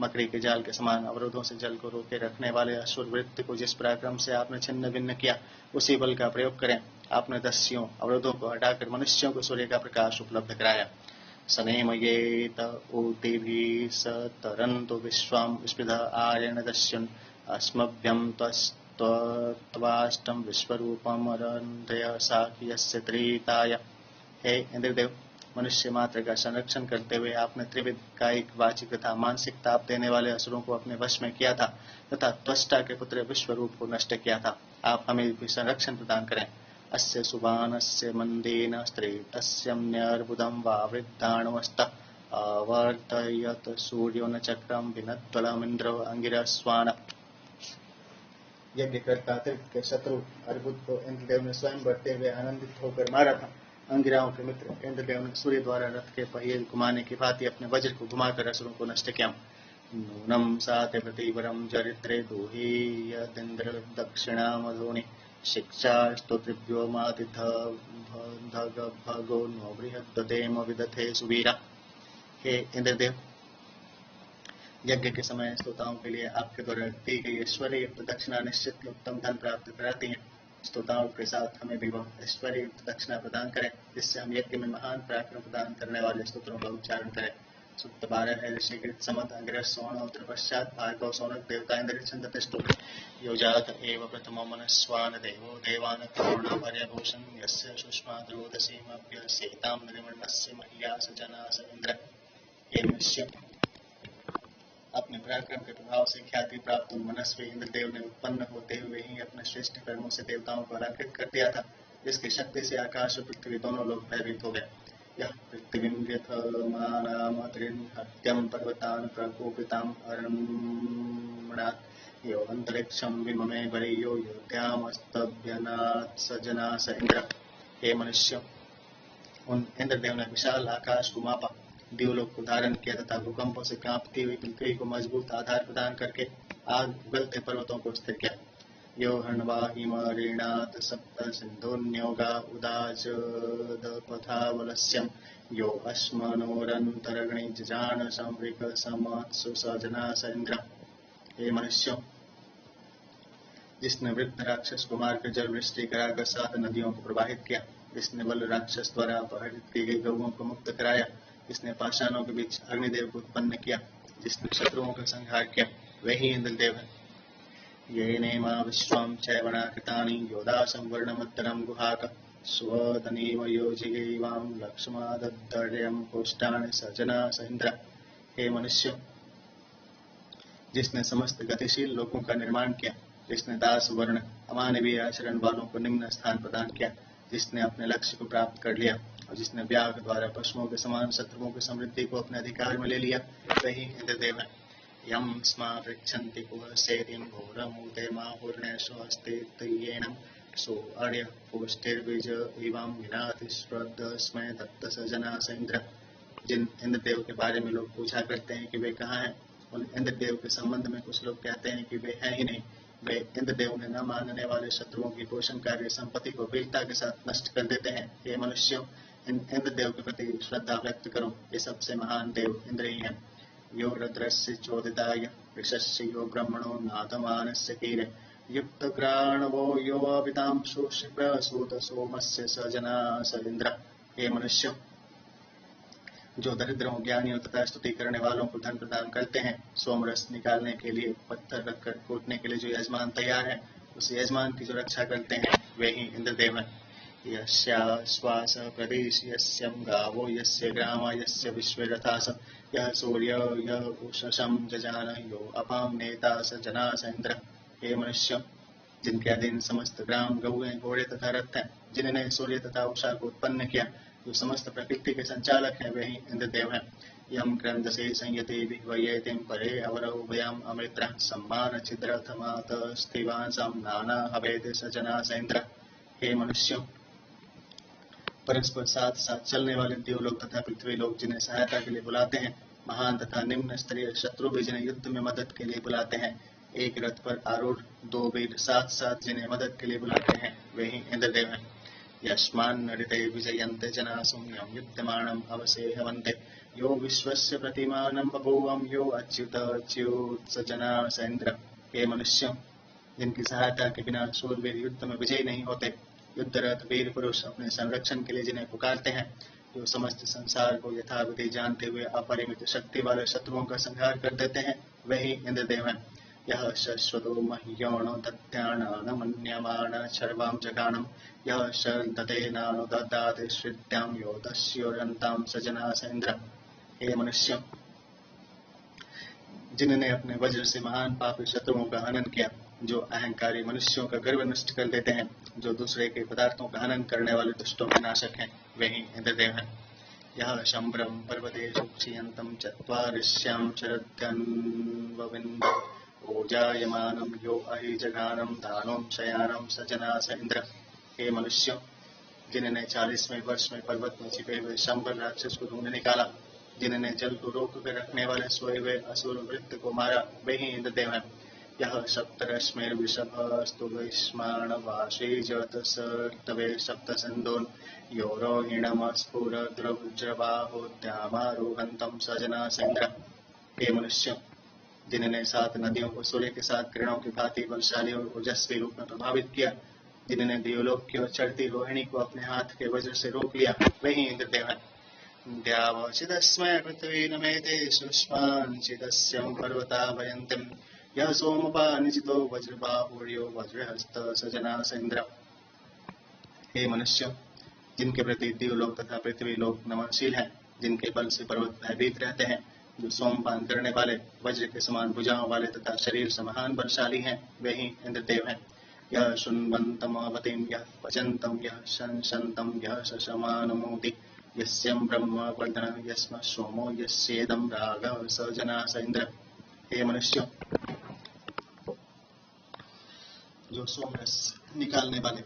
मकड़ी के जाल के समान अवरोधों से जल को रोके रखने वाले असुर वृत्ति को जिस पराक्रम से आपने छिन्न भिन्न किया, उसी बल का प्रयोग करें। आपने दस्युओं अवरोधों को हटाकर मनुष्यों को सूर्य का प्रकाश उपलब्ध कराया। सनेमयेत ऊतिभिः स तरन्तु विश्वं विस्पृध आर्यण दस्युन् अस्मभ्यं त्वाष्टम विश्वरूपम अरंधय साखियस्य त्रिताय। हे इंद्रदेव, मनुष्य मात्र का संरक्षण करते हुए आपने त्रिविध कायिक, वाचिक तथा मानसिक ताप देने वाले असुरों को अपने वश में किया था तथा त्वष्टा के पुत्र विश्वरूप को नष्ट किया था। आप हमें भी संरक्षण प्रदान करें। अस्य सुबानस्य मंदेन स्त्रीतस्यम्यर्बुदं वा वृद्धाणुवस्त अवर्तयत सूर्यो न चक्रम विनद्वलमिन्द्रो अंगिरस्वान। यज्ञकर्ता अतिरिक्त के शत्रु अर्बुद को इंद्रदेव ने स्वयं बढ़ते हुए आनंदित होकर मारा था। अंगिराओं के मित्र इंद्रदेव ने सूर्य द्वारा रथ के पहिए घुमाने की भांति अपने वज्र को घुमाकर असुरों को नष्ट किया। नूनम साते प्रतिवरम चरित्रे दूही यदिंद्र दक्षिणा मधुनि शिक्षा स्तोत्रिभ्यो मातिथ भगो नो बृहद्देम विदथे सुवीरा। हे इंद्रदेव, यज्ञ के समय स्तोताओं के लिए आपके द्वारा दी गई ऐश्वर्य युक्त दक्षिणा निश्चित उत्तम धन प्राप्त कराती है। स्तोताओं के साथ हमें भी वह ऐश्वर्य युक्त दक्षिणा प्रदान करें, जिससे हम यज्ञ में महान पराक्रम प्रदान करने वाले स्तोत्रों का उच्चारण करें। सुक्त 12 है। ऋषिकृत समत अंग्रह सोण उत्तर पश्चात भार्गव सौनक देवता इंद्र छंदतिष्ठु योजात एव प्रथमो मनस्वान देवो देवान पूर्णपर्यभूषण यस्य सुष्माद्रोदसीमभ्य सेतां निर्मण्णस्य मह्यास जनास इंद्र। हे मनुष्य, अपने पराक्रम के प्रभाव से ख्याति प्राप्त मनस्वी इंद्रदेव ने उत्पन्न होते हुए ही अपने श्रेष्ठ कर्मों से देवताओं को अलंकृत कर दिया था, जिसकी शक्ति से आकाश और पृथ्वी दोनों लोग भयभीत हो गए। यह पृथ्वीं हत्यम पर्वतान प्रकोपिताम अरण्मणात् यो अंतरिक्षम विममे वरीयो योद्यामस्तभ्यनाथ सजनास इंद्र। हे मनुष्य, उन इंद्रदेव ने विशाल आकाश को मापा, द्यूलोक को धारण किया तथा भूकंपों से कांपती हुई पृथ्वी को मजबूत आधार प्रदान करके आग उगलते पर्वतों को स्थिर किया। यो हण्वाहिमरीणात् सप्त सिन्धुन्योगा उदाचदपथावलस्यं यो अश्मनोरन्तरगणि जजान संवृक समात्सु सजनास इंद्र। हे मनुष्यों, जिसने वृत्त राक्षस को मारकर जल वृष्टि कराकर 7 नदियों को प्रवाहित किया, जिसने बल राक्षस द्वारा अपहरित की गई गौओं को मुक्त कराया, जिसने पाषाणों के बीच अग्निदेव को उत्पन्न किया, जिसने शत्रुओं का संहार किया, वही इंद्रदेव है। ये नेमा विश्वं चैवणाकृतानि योदा संवर्णमत्तरं गुहाक स्वदनीव योजिगैवां लक्ष्मादद्दर्यं पुष्टानि सजनास इंद्र। हे मनुष्य, जिसने समस्त गतिशील लोकों का निर्माण किया, जिसने दास वर्ण अमानवीय आचरण वालों को निम्न स्थान प्रदान किया, जिसने अपने लक्ष्य को प्राप्त कर लिया और जिसने व्याघ द्वारा पशुओं के समान शत्रुओं की समृद्धि को अपने अधिकार में ले लिया, वही इंद्रदेव है। यम स्मा पृच्छन्ति कुहसेतिं घोरमूते माहुर्नेषु अस्तेत्येनं सो अर्य पुष्टिर्बीज एवं विनाति श्रद्धस्मै दत्त सजनास इंद्र। जिन इंद्रदेव के बारे में लोग पूछा करते हैं कि वे कहाँ हैं, उन इंद्रदेव के संबंध में कुछ लोग कहते हैं कि वे हैं ही नहीं। वे इंद्रदेव ने न मानने वाले शत्रुओं की पोषणकारी संपत्ति को वीरता के साथ नष्ट कर देते हैं। हे मनुष्यों, इन इंद्रदेव के प्रति श्रद्धा व्यक्त करो। ये सबसे महान देव इंद्र ही हैं। यो रुद्रस्य चोदिताय ऋषस्य यो ब्रह्मणो नादमानस्य कीरे युक्त ग्राणवो यो अवितांशु प्रसूत सोमस्य सजनास इंद्र। हे मनुष्यों, जो दरिद्रों, ज्ञानियों तथा स्तुति करने वालों को धन प्रदान करते हैं, सोमरस निकालने के लिए पत्थर रखकर कूटने के लिए जो यजमान तैयार है, उस यजमान की जो रक्षा करते हैं, वे ही इंद्रदेव हैं। यस्याश्वास प्रदेश यस्यं गावो यस्य ग्रामा यस्य विश्वे रथास यह सूर्य यह उषसं जजान यो अपाम नेता स जनास इंद्र। हे मनुष्य, जिनके अधीन समस्त ग्राम, गौएं, घोड़े तथा रथ हैं, जिन्होंने सूर्य तथा उषा को उत्पन्न किया, जो समस्त प्रकृति के संचालक हैं, वही इंद्रदेव हैं। यम क्रंदसे संयते विह्वयेतिं परे अवरौ भयाम अमृत्र सम्मान छिद्रथमात स्थिवांसं नाना हवेद सजनास इंद्र। हे मनुष्यों, परस्पर साथ साथ चलने वाले देवलोक तथा पृथ्वी लोग जिन्हें सहायता के लिए बुलाते हैं, महान तथा निम्न स्तरीय शत्रु भी जिन्हें युद्ध में मदद के लिए बुलाते हैं, एक रथ पर आरूढ़ 2 वीर साथ साथ जिन्हें मदद के लिए बुलाते हैं, वे ही इंद्रदेव हैं। यस्मान् नृते विजयन्ते जनाः यं युध्यमाणम् अवसेहवन्ते यो विश्वस्य प्रतिमानं बभूवं यो अच्युत अच्युत सजना इंद्र। हे मनुष्य, जिनकी सहायता के बिना शूरवीर युद्ध में विजयी नहीं होते, युद्धरत वीर पुरुष अपने संरक्षण के लिए जिन्हें पुकारते हैं, जो समस्त संसार को यथाविधि जानते हुए अपरिमित शक्ति वाले शत्रुओं का संहार कर देते हैं, वही इंद्रदेव हैं। यह शश्वतो मह्योणो दत्यानान मन्यमाण शर्वां जगानम, यह शर्दते नानो ददाति श्रित्यां यो दस्योरन्तां सजनास इंद्र। हे मनुष्य, जिन्होंने अपने वज्र से महान पापी शत्रुओं का हनन किया, जो अहंकारी मनुष्यों का गर्व नष्ट कर देते हैं, जो दूसरे के पदार्थों का हनन करने वाले दुष्टों के नाशक हैं, वही इंद्रदेव हैं। यह शंभ्रम पर्वतेषु क्षीयन्तं चत्वारिश्यां शरद्यन्वविन्द ओजायमानं यो अहिजगानं दानं शयानं सजनास इंद्र। हे मनुष्य, जिन्होंने 40वें वर्ष में पर्वत में छिपे हुए शंबर राक्षस को ढूंढ निकाला, जिन्होंने जल को रोक कर रखने वाले सोए हुए असुर वृत्त को मारा, वही इंद्रदेव हैं। यह सप्तरश्मिर्वृषभस्तु वैश्वान वाशी जतसर्तवे सप्तसंदोन यो रोहिणमस्फुरद्रवज्रबाहुद्यामारोहन्तं सजनास इंद्र। हे मनुष्य, जिन्होंने 7 नदियों को सूर्य के 7 किरणों की भांति बलशाली और ओजस्वी रूप में प्रभावित किया, जिन्होंने देवलोक की ओर चढ़ती रोहिणी को अपने हाथ के वज्र से रोक लिया, वही इंद्रदेव हैं। द्यावचिदस्मै पृथ्वी नमेते शुष्माञ्चिदस्यं पर्वता वयन्तिं, यः सोमपानिचितो वज्रबाहुर्यो वज्रहस्त सजनास इंद्र। हे मनुष्य, जिनके प्रति देवलोक तथा पृथ्वी लोक नमनशील है, जिनके बल से पर्वत भयभीत रहते हैं, जो सोमपान करने वाले वज्र के समान भुजाओं वाले तथा शरीर से महान बलशाली हैं, वही इंद्रदेव हैं। यह शृण्वन्तमवतिं यः पचन्तं यः शंसन्तं यः शशमानमोति, यस्यं ब्रह्म वर्धन यस्म सोमो यस्येदं रागः स जनास इंद्र। हे मनुष्य, जो सोमरस निकालने वाले,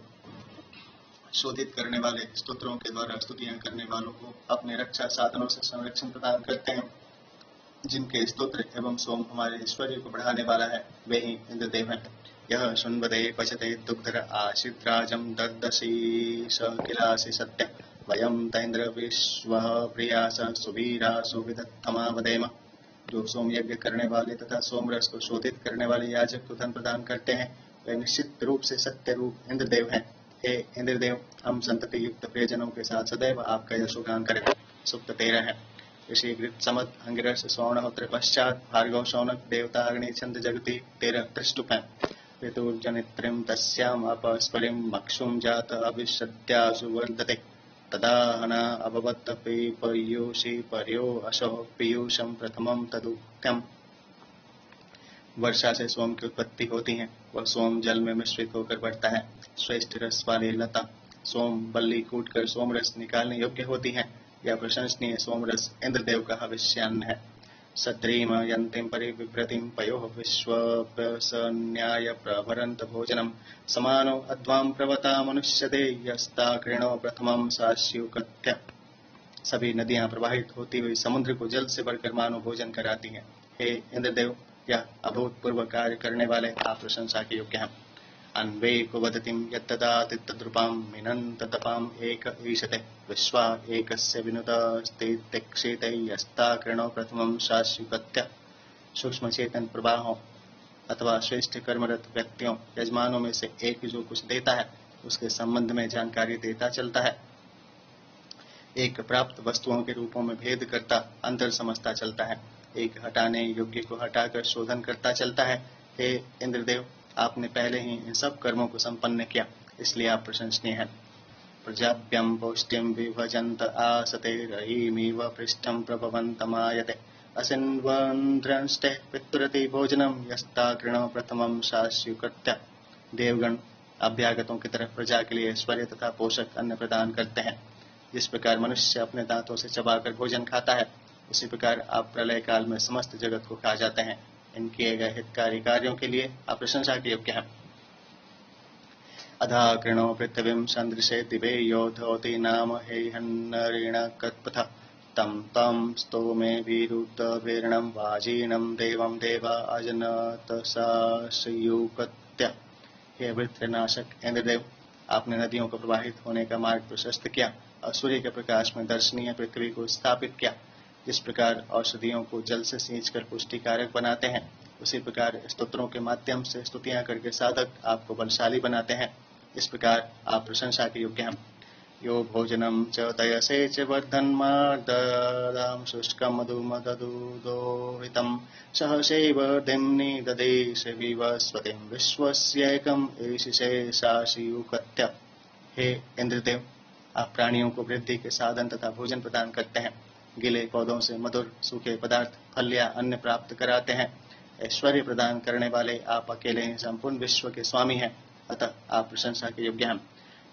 शोधित करने वाले, स्तोत्रों के द्वारा स्तुतियां करने वालों को अपने रक्षा साधनों से संरक्षण प्रदान करते हैं, जिनके स्तोत्र एवं सोम हमारे ऐश्वर्य को बढ़ाने वाला है, वे ही इंद्रदेव हैं। यह शुण्वते पचते दुग्धर आशिद्राजं ददशीष किलासि सत्य, वयं तैन्द्र विश्वः प्रियास सुवीरा सुविदत्तमा वदेम। जो सोम यज्ञ करने वाले तथा सोमरस को शोधित करने वाले याजक को धन प्रदान करते हैं, वे निश्चित रूप से सत्य रूप इंद्रदेव हैं। हे इंद्रदेव, हम संतति युक्त प्रियजनों के साथ सदैव आपका यशोगान करें। सुक्त 13 है। ऋषि गृत समद अंगिरस सौणहोत्र पश्चात भार्गव शौनक देवता अग्नि छंद जगति 13 त्रिष्टुप हैं। ऋतुर्जनित्रिं तस्याम अपस्फुलिं मक्षुं जात अभिषद्यासु वर्धते, तदा हना अभवत् पीयूषी पर्यो अशो पीयूषं प्रथमं तदुक्त्यम्। वर्षा से सोम की उत्पत्ति होती है, वह सोम जल में मिश्रित होकर बढ़ता है। श्रेष्ठ रस वाली लता सोम बल्ली कूटकर सोम रस निकालने योग्य होती है। यह प्रशंसनीय सोम रस इंद्रदेव का हविष्यान्न है। सद्रीम यंतिम परिविभ्रतिम पयो विश्वन्याय प्रभरंत भोजनम, समानो अध्वाम प्रवता मनुष्यते यस्ता कृणो प्रथमम सास्युकत्य। सभी नदियां प्रवाहित होती हुई समुद्र को जल से भरकर मानो भोजन कराती हैं। हे इंद्रदेव, यह अभूतपूर्व कार्य करने वाले आप प्रशंसा के योग्य हैं। अन्वे को वदतिम यत्तदाति तद्रूपां मिनन्त तपाम एक ईशते, विश्वा एकस्य विनुतस्तेक्षेते यस्ता कृणो प्रथमं शाश्युकत्य। सूक्ष्म चेतन प्रवाहों अथवा श्रेष्ठ कर्मरत व्यक्तियों यजमानों में से एक जो कुछ देता है, उसके संबंध में जानकारी देता चलता है। एक प्राप्त वस्तुओं के रूपों में भेद करता अंतर समझता चलता है। एक हटाने योग्य को हटाकर शोधन करता चलता है। हे इंद्रदेव, आपने पहले ही इन सब कर्मों को संपन्न किया, इसलिए आप प्रशंसनीय हैं। प्रजाभ्यं पौष्टिं विभजन्त आसते रहीमिव पृष्ठं प्रभवन्तमायते, असिन्वन्द्रंष्टे पितुरति भोजनं यस्ता कृणो प्रथमं शास्युकत्य। देवगण अभ्यागतों की तरफ प्रजा के लिए ऐश्वर्य तथा पोषक अन्न प्रदान करते हैं। जिस प्रकार मनुष्य अपने दांतों से चबाकर भोजन खाता है, उसी प्रकार आप प्रलय काल में समस्त जगत को खा जाते हैं। इन किए गए हितकारी कार्यों के लिए आप प्रशंसा के योग्य हैं। अधा कृणो पृथ्वीं सन्दृशे दिवे योधोति नाम हेहन्नरेण कत्पथ, तं तं स्तोमे वीरुद्वीर्णं वाजीनं देवं देवा अजनतसायुकत्य। हे वृत्रनाशक इंद्रदेव, आपने नदियों को प्रवाहित होने का मार्ग प्रशस्त किया और सूर्य के प्रकाश में दर्शनीय पृथ्वी को स्थापित किया। जिस प्रकार औषधियों को जल से सींचकर पुष्टिकारक बनाते हैं, उसी प्रकार स्तोत्रों के माध्यम से स्तुतियां करके साधक आपको बलशाली बनाते हैं। इस प्रकार आप प्रशंसा के योग्य हैं। यो भोजनम च तयसे च वर्धन्मार्ददां शुष्कं मधुमददूदोहितं सहसैव वर्धिन्नि ददेश विवस्वतिं विश्वस्यैकम् ईशिषे शाशियुकत्य। हे इंद्रदेव, आप प्राणियों को वृद्धि के साधन तथा भोजन प्रदान करते हैं। गीले पौधों से मधुर सूखे पदार्थ, फल या अन्न प्राप्त कराते हैं। ऐश्वर्य प्रदान करने वाले आप अकेले ही संपूर्ण विश्व के स्वामी हैं, अतः आप प्रशंसा के योग्य हैं।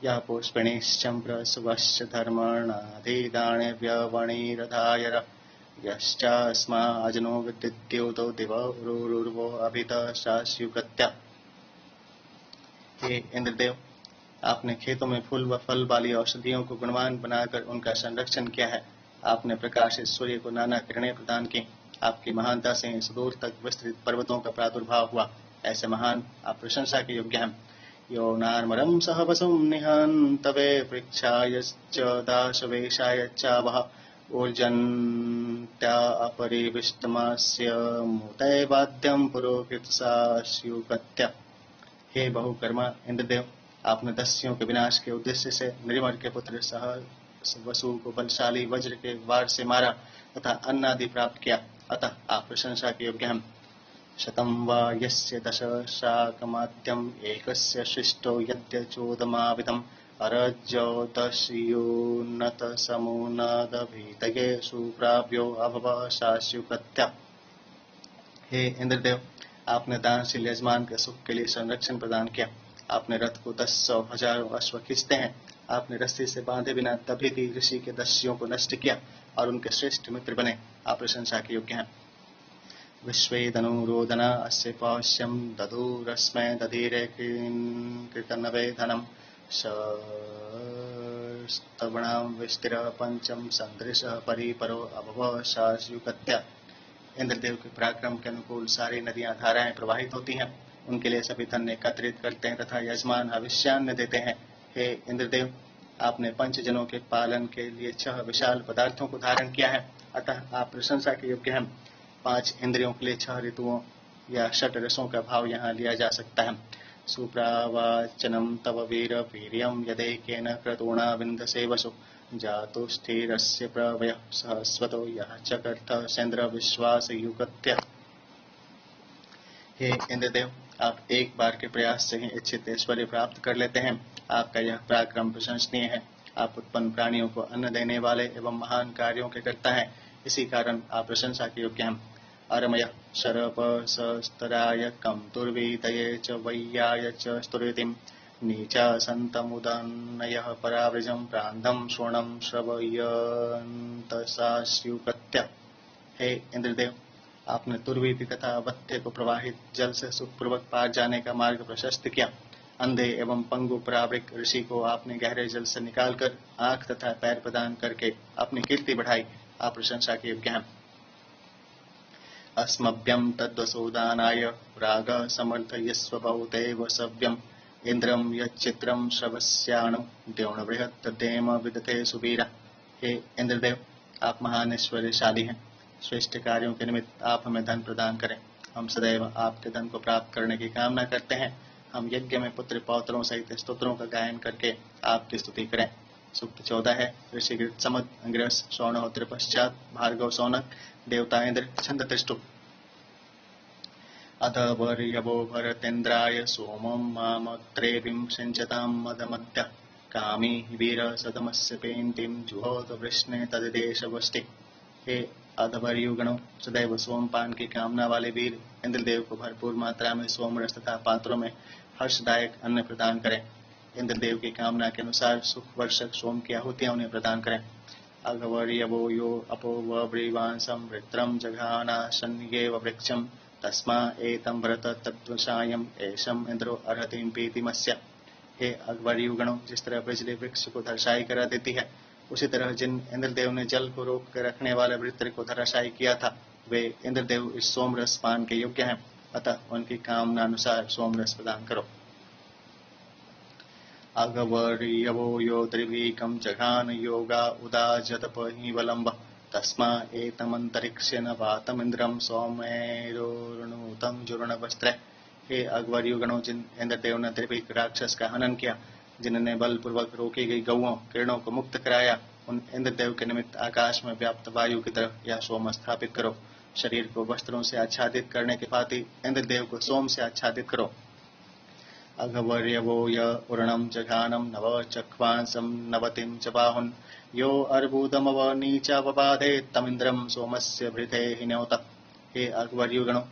यः पुष्पिणीश्चम्प्रसुवश्च धर्मणाधिदाने व्यवणीरधायर यश्चास्माजनो विद्युतो दिवरुर्वो अभित शास्युकत्या। हे इंद्रदेव, आपने खेतों में फूल व फल वाली औषधियों को गुणवान बनाकर उनका संरक्षण किया है। आपने प्रकाशित सूर्य को नाना किरणें प्रदान की। आपकी महानता से सुदूर तक विस्तृत पर्वतों का प्रादुर्भाव हुआ। ऐसे महान आप प्रशंसा के योग्य हैं। यो नार्मरं सह वसुं निहन्तवे पृच्छायश्च दाशवेशाय चावः ऊर्जन्त्या अपरिविष्टमस्य मुतैवाद्यं पुरोहितसास्युकत्य। हे बहुकर्मा इंद्रदेव, आपने दस्युओं के विनाश के उद्देश्य से निर्मल के पुत्र सह वसु को बलशाली वज्र के वार से मारा तथा अन्न आदि प्राप्त किया, अतः आप प्रशंसा के योग्य हैं। शतं वा यस्य दश शाकमाद्यम् एकस्य शिष्टो यद्य चोदमावितम् अरज्योतस्योन्नत समूनदभीतये सुप्राप्यो अभव शास्युकत्या। हे इंद्रदेव, आपने दानशील यजमान के सुख के लिए संरक्षण प्रदान किया। आपने रथ को 10,000 हजारों अश्व खींचते हैं। आपने रस्सी से बांधे बिना तभी भी ऋषि के दस्युओं को नष्ट किया और उनके श्रेष्ठ मित्र बने। आप प्रशंसा के योग्य हैं। विश्वेदनुरोदना अस्य पौष्यं दधुरस्मै दधीरे कृतनवे धनम् स्तवणां विस्तिरः पंचम सदृशः परिपरो अभव शास्युकत्या। इंद्रदेव के पराक्रम के अनुकूल सारी नदियां धाराएं प्रवाहित होती हैं। उनके लिए सभी धन एकत्रित करते हैं तथा यजमान हविष्यान्न देते हैं। हे इंद्रदेव, आपने पंच जनों के पालन के लिए 6 विशाल पदार्थों को धारण किया है, अतः आप प्रशंसा के योग्य हैं। 5 इंद्रियों के लिए 6 ऋतुओं या 6 रसों का भाव यहाँ लिया जा सकता है। सुप्रावाचनम तव वीर वीर्यं यदैकेन क्रतुणा विन्दसे वसु जातु स्थिरस्य प्रवयः सहस्वतो यः चकर्थ सेन्द्र विश्वासयुक्त्या। हे इंद्रदेव, आप एक बार के प्रयास से ही इच्छित ऐश्वर्य प्राप्त कर लेते हैं। आपका यह पराक्रम प्रशंसनीय है। आप उत्पन्न प्राणियों को अन्न देने वाले एवं महान कार्यों के करता है, इसी कारण आप प्रशंसा के योग्य हैं। अरमय शरपसस्तराय कम दुर्वीतये च वैयाय च स्तुतिं नीचा संतमुदन्नयः परावृजं प्रान्धं शोणं श्रवयन्तसास्युकत्या। हे इंद्रदेव, आपने दुर्वीति तथा वत्य को प्रवाहित जल से सुखपूर्वक पार जाने का मार्ग प्रशस्त किया। अंधे एवं पंगु परावृक ऋषि को आपने गहरे जल से निकालकर आंख तथा पैर प्रदान करके अपनी कीर्ति बढ़ाई। आप प्रशंसा के योग्य हैं। अस्मभ्यं तद्वसोदानाय राग समर्थयस्व बहुतेव सव्यम् इंद्रम यच्चित्रं श्रवस्याणु द्रोणबृहत् तद्देम विदते सुवीरा। हे इंद्रदेव, आप महान ऐश्वर्यशाली हैं। श्रेष्ठ कार्यों के निमित्त आप हमें धन प्रदान करें। हम सदैव आपके धन को प्राप्त करने की कामना करते हैं। हम यज्ञ में पुत्र पौत्रों सहित स्तोत्रों का गायन करके आपकी स्तुति करें। सूक्त 14 है। ऋषिकृत समद अंग्रस सौनहोत्र पश्चात भार्गव सौनक देवता इंद्र छंद तिष्ठु। अधवर्यवो भरतेन्द्राय सोमं मामत्रेभिं सिञ्चतां मदमत्या कामी वीर सदमस्य पेन्तिं जुहोत वृष्णे तदिदेशवष्टि। हे अधवर्युगणों, सदैव सोमपान की कामना वाले वीर इंद्रदेव को भरपूर मात्रा में सोमरस तथा पात्रों में हर्षदायक अन्न प्रदान करें। इंद्रदेव की कामना के अनुसार सुख वर्षक सोम की आहुतियां उन्हें प्रदान करें। अघवर्यवो यो अपो वृवांसं वृत्रं जघाना सन्निगेव वृक्षं तस्मा एतं भरत तद्वशायम् एषम् इंद्रो अर्हतिं पीतिमस्य। हे अघवर्युगणों, जिस तरह बिजली वृक्ष को धराशायी करा देती है, उसी तरह जिन इंद्रदेव ने जल को रोक कर रखने वाले वृत्र को धराशायी किया था, वे इंद्रदेव इस सोमरस पान के योग्य हैं, अतः उनकी कामना अनुसार सोमरस प्रदान करो। अघवर्यवो यो त्रिवीकं जघान योगा उदाजतपहिवलम्ब तस्मा एतमंतरिक्षेण वातमिंद्रम सौमेरुणुतम जुर्णवस्त्र। हे अकबर युगणों, जिन इंद्रदेव ने त्रिपिक राक्षस का हनन किया, जिनने बलपूर्वक रोकी गई गौओं किरणों को मुक्त कराया, उन इंद्रदेव के निमित्त आकाश में व्याप्त वायु की तरफ यह सोम स्थापित करो। शरीर को वस्त्रों से आच्छादित करने के भांति इंद्रदेव को सोम से आच्छादित करो। अघवर्यवो य उर्णम जघानम नव चक्वांसम नवतिम च बाहुन यो अर्बुदमवनीचा वबाधे तमिंद्रम सोमस्य भृते हिन्योत। हे अकबर युगणों,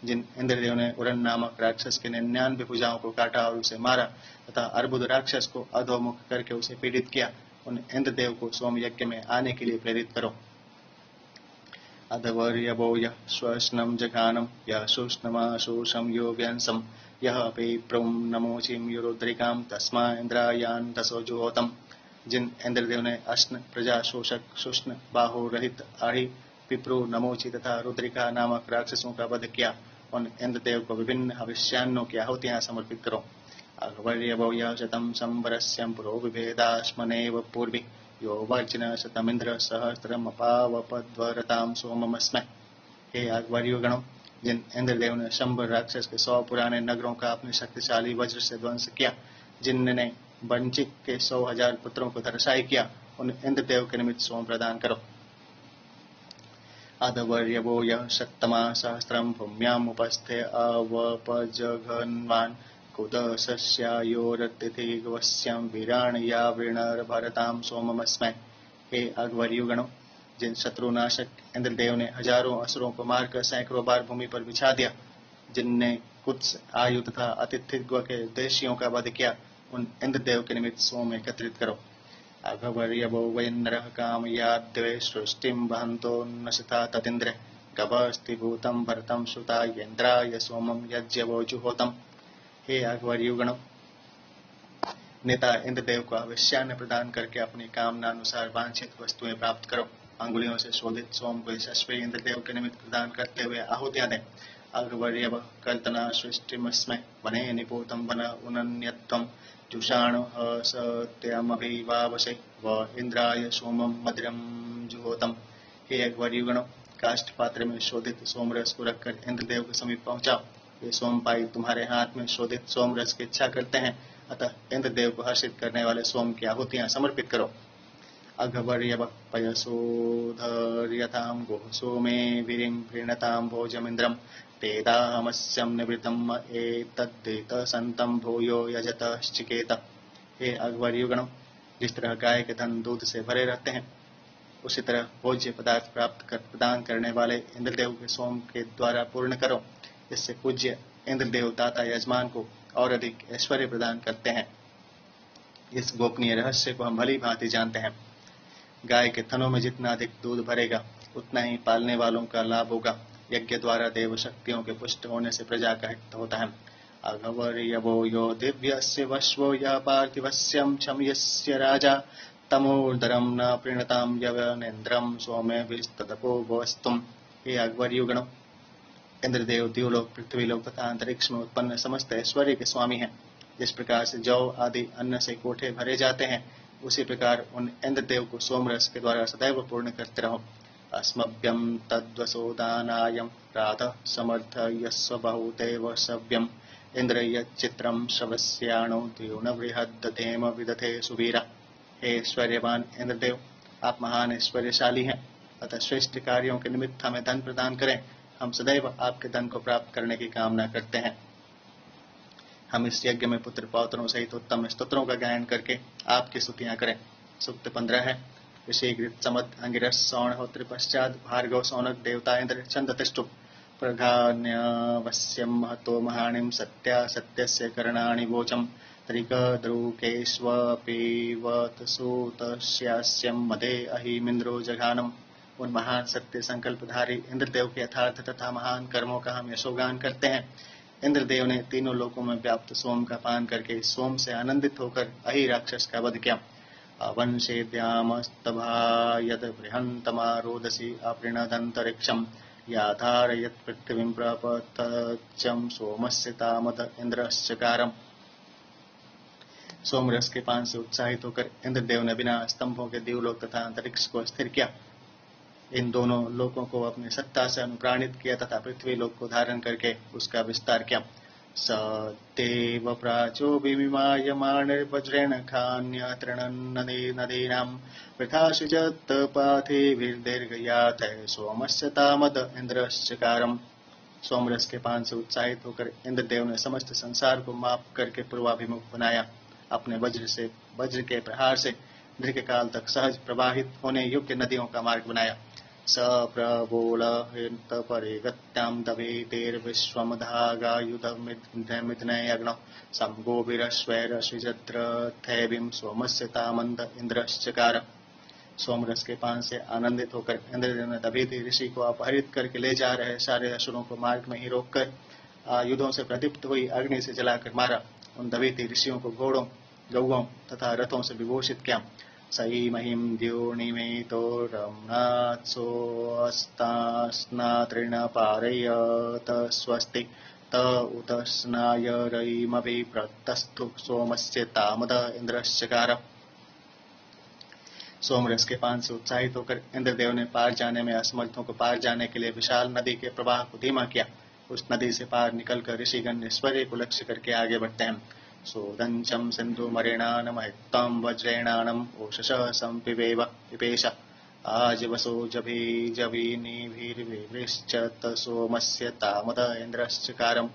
जिन इंद्रदेव ने उड़न नामक राक्षस के 99 भुजाओं को काटा और उसे मारा तथा अर्बुद राक्षस को अधोमुख करके उसे पीड़ित किया, उन इंद्रदेव को सोम यज्ञ में आने के लिए प्रेरित करो। अधवर्यवो यः श्वश्नम जघानम यः शुष्णमाशोषम यो व्यंसम यः विप्रम नमोचिम युरुद्रिकाम तस्मा इंद्रायान दसो जुहोतम। जिन इंद्रदेव ने अश्न, प्रजा शोषक, शुष्ण, बाहु रहित, आढ़ी, पिप्रू, नमोची तथा रुद्रिका नामक राक्षसों का वध किया, उन इंद्रदेव को विभिन्न हविष्यान्नों की आहुतियां समर्पित करो। अघवर्यवो यः शतम संवरस्यं पुरो विभेदाश्मनेव पूर्वी यो वर्जिन शतमिंद्र सहस्रमपावपद्वरताम सोममस्मै। हे अकबर युगणों, जिन इंद्रदेव ने शंबर राक्षस के 100 पुराने नगरों का अपने शक्तिशाली वज्र से ध्वंस किया, जिनने वंचिक के 100,000 पुत्रों को धराशायी किया, उन इंद्रदेव के निमित्त सोम प्रदान करो। अधवर्यवो यः शतमा सहस्रम भूम्याम उपस्थे अवपजघन्वान् कुदशस्यायोरतिथिगवस्यं वीराणया वृणरभरताम सोममस्मै। हे अकबर युगणों, जिन शत्रुनाशक इंद्रदेव ने हजारों असुरों को मारकर सैकड़ों बार भूमि पर बिछा दिया, जिनने कुत्स, आयु तथा अतिथित्व के देशियों का वध किया, उन इंद्रदेव के निमित्त सोम एकत्रित करो। अघवर्यवो वैन्नरः कामयाद्वे सृष्टिं वहन्तो नशता तदिन्द्र गभस्ति भूतं भरतं श्रुता यन्द्राय सोमं यज्ञवो जुहोतम। हे अकबर युगणों, नेता इंद्रदेव को अवश्यान्न प्रदान करके अपनी कामना अनुसार वांछित वस्तुएं प्राप्त करो। अंगुलियों से शोधित सोम को यशस्वी इंद्रदेव के निमित्त प्रदान करते हुए आहुतियां दें। अघवर्यव कल्तना सृष्टिमस्मै वने निपूतं वन उनन्यत्वं जुषाणुः सत्यमभिवावसे व इंद्राय सोमं मधुरं जुहोतम। हे अकबर युगणों, काष्ठ पात्र में शोधित सोमरस को रखकर इंद्रदेव के समीप पहुंचाओ। ये सोमपाई तुम्हारे हाथ में शोधित सोमरस की इच्छा करते हैं, अतः इंद्रदेव को हर्षित करने वाले सोम की आहुतियां समर्पित करो। अघवर्यव पयसोधर्यतां गोः सोमे वीरिं प्रीणतां भोजमिन्द्रं तेदाहमस्यं निवृत्तम् एतद्देतसन्तं भूयो यजतश्चिकेत। हे अकबर युगणों, जिस तरह गाय के धन दूध से भरे रहते हैं, उसी तरह भोज्य पदार्थ प्राप्त कर प्रदान करने वाले इंद्रदेव के सोम के द्वारा पूर्ण करो। इससे पूज्य इंद्रदेव दाता यजमान को और अधिक ऐश्वर्य प्रदान करते हैं। इस गोपनीय रहस्य को हम भली भांति जानते हैं। गाय के थनों में जितना अधिक दूध भरेगा, उतना ही पालने वालों का लाभ होगा। यज्ञ द्वारा देव शक्तियों के पुष्ट होने से प्रजा का हित होता है। अघवर्यवो यो दिव्यस्य वश्वो यः पार्थिवस्यं क्षम्यस्य राजा तमोर्धरं न प्रीणतां यवनेन्द्रं सोमेभिस्तदपो भवस्तुम। हे अकबर युगणों, इंद्रदेव द्युलोक, पृथ्वीलोक तथा अंतरिक्ष में उत्पन्न समस्त ऐश्वर्य के स्वामी हैं। जिस प्रकार से जौ आदि अन्न से कोठे भरे जाते हैं, उसी प्रकार उन इंद्रदेव को सोमरस के द्वारा सदैव पूर्ण करते रहो। अस्मभ्यं तद्वसोदानायं प्रातः समर्थयस्व बहुतेव सव्यम् इंद्र यच्चित्रं श्रवस्याणो द्युनबृहद्दधेम विदधे सुवीरा। हे ऐश्वर्यवान इंद्रदेव, आप महान ऐश्वर्यशाली हैं, अतः श्रेष्ठ कार्यों के निमित्त हमें धन प्रदान करें। हम सदैव आपके धन को प्राप्त करने की कामना करते हैं। हम इस यज्ञ में पुत्र पौत्रों सहित उत्तम स्तोत्रों का गायन करके आपकी स्तुतियां करें। सूक्त 15 है। ऋषिगृत समद अंगिरस सौणहोत्र पश्चात भार्गव सौनक देवता इंद्र छंदतिष्ठुप प्रधान्यवस्यं महतो महाणिम सत्या सत्यस्य करणानि वोचम त्रिकद्रुकेष्वपीवत्सूतस्यास्यं मदे अहिमिन्द्रो जघानम। उन महान सत्य संकल्पधारी इंद्रदेव के यथार्थ तथा महान कर्मों का हम यशोगान करते हैं। इंद्रदेव ने तीनों लोकों में व्याप्त सोम का पान करके सोम से आनंदित होकर अहि राक्षस का वध किया। अवंशेद्यामस्तभायत बृहन्तमारोदसी अपृणदन्तरिक्षं याधारयत् पृथ्वीं प्रपतच्चं सोमस्य तामत इंद्रश्चकारम्। सोमरस के पान से उत्साहित होकर इंद्रदेव ने बिना स्तंभों के द्युलोक तथा अंतरिक्ष को स्थिर किया। इन दोनों लोकों को अपनी सत्ता से अनुप्राणित किया तथा पृथ्वी लोक को धारण करके उसका विस्तार किया। स देव प्राचो विमायमाणैर्वज्रेण खान्यतृणन्नदीनां वृथा सृजत् पाथिभिर्दीर्घयातैः सोमस्य तामद इन्द्रश्चकारम्। सोमरस के पान से उत्साहित होकर इंद्रदेव ने समस्त संसार को माप करके पूर्वाभिमुख बनाया। अपने वज्र के प्रहार से दीर्घ काल तक सहज प्रवाहित होने योग्य नदियों का मार्ग बनाया। स प्रबोलहित परिगत्यां दभेतेर्विश्वमधागायुधमिथ्नयग्नौ समगोभिरश्वैरश्विजत्रथैवीं सोमस्य तामन्त इन्द्रश्चकार। सोमरस के पान से आनंदित होकर इंद्रदेव ने दभीति ऋषि को अपहरित करके ले जा रहे सारे असुरों को मार्ग में ही रोककर आयुधों से प्रदीप्त हुई अग्नि से जलाकर मारा। उन दभीति ऋषियों को घोड़ों, गौओं तथा रथों से विभूषित किया। सई महिम द्योनिमेतो रमनात्सोऽस्तास्नातृण पारयत स्वस्ति त उत स्नायरयिमभि प्रतस्तु सोमस्य तामद इन्द्रश्चकार। सोमरस के पान से उत्साहित होकर इंद्रदेव ने पार जाने में असमर्थों को पार जाने के लिए विशाल नदी के प्रवाह को धीमा किया। उस नदी से पार निकलकर ऋषिगण ऐश्वर्य को लक्ष्य करके आगे बढ़ते हैं। सोदंचम सिंधुमरिणानमहित्तं वज्रेणानम ओषस संपिबेव पिपेश आज वसो जभीनिभिर्विवृश्चत सोमस्य तामद इन्द्रश्चकारम्।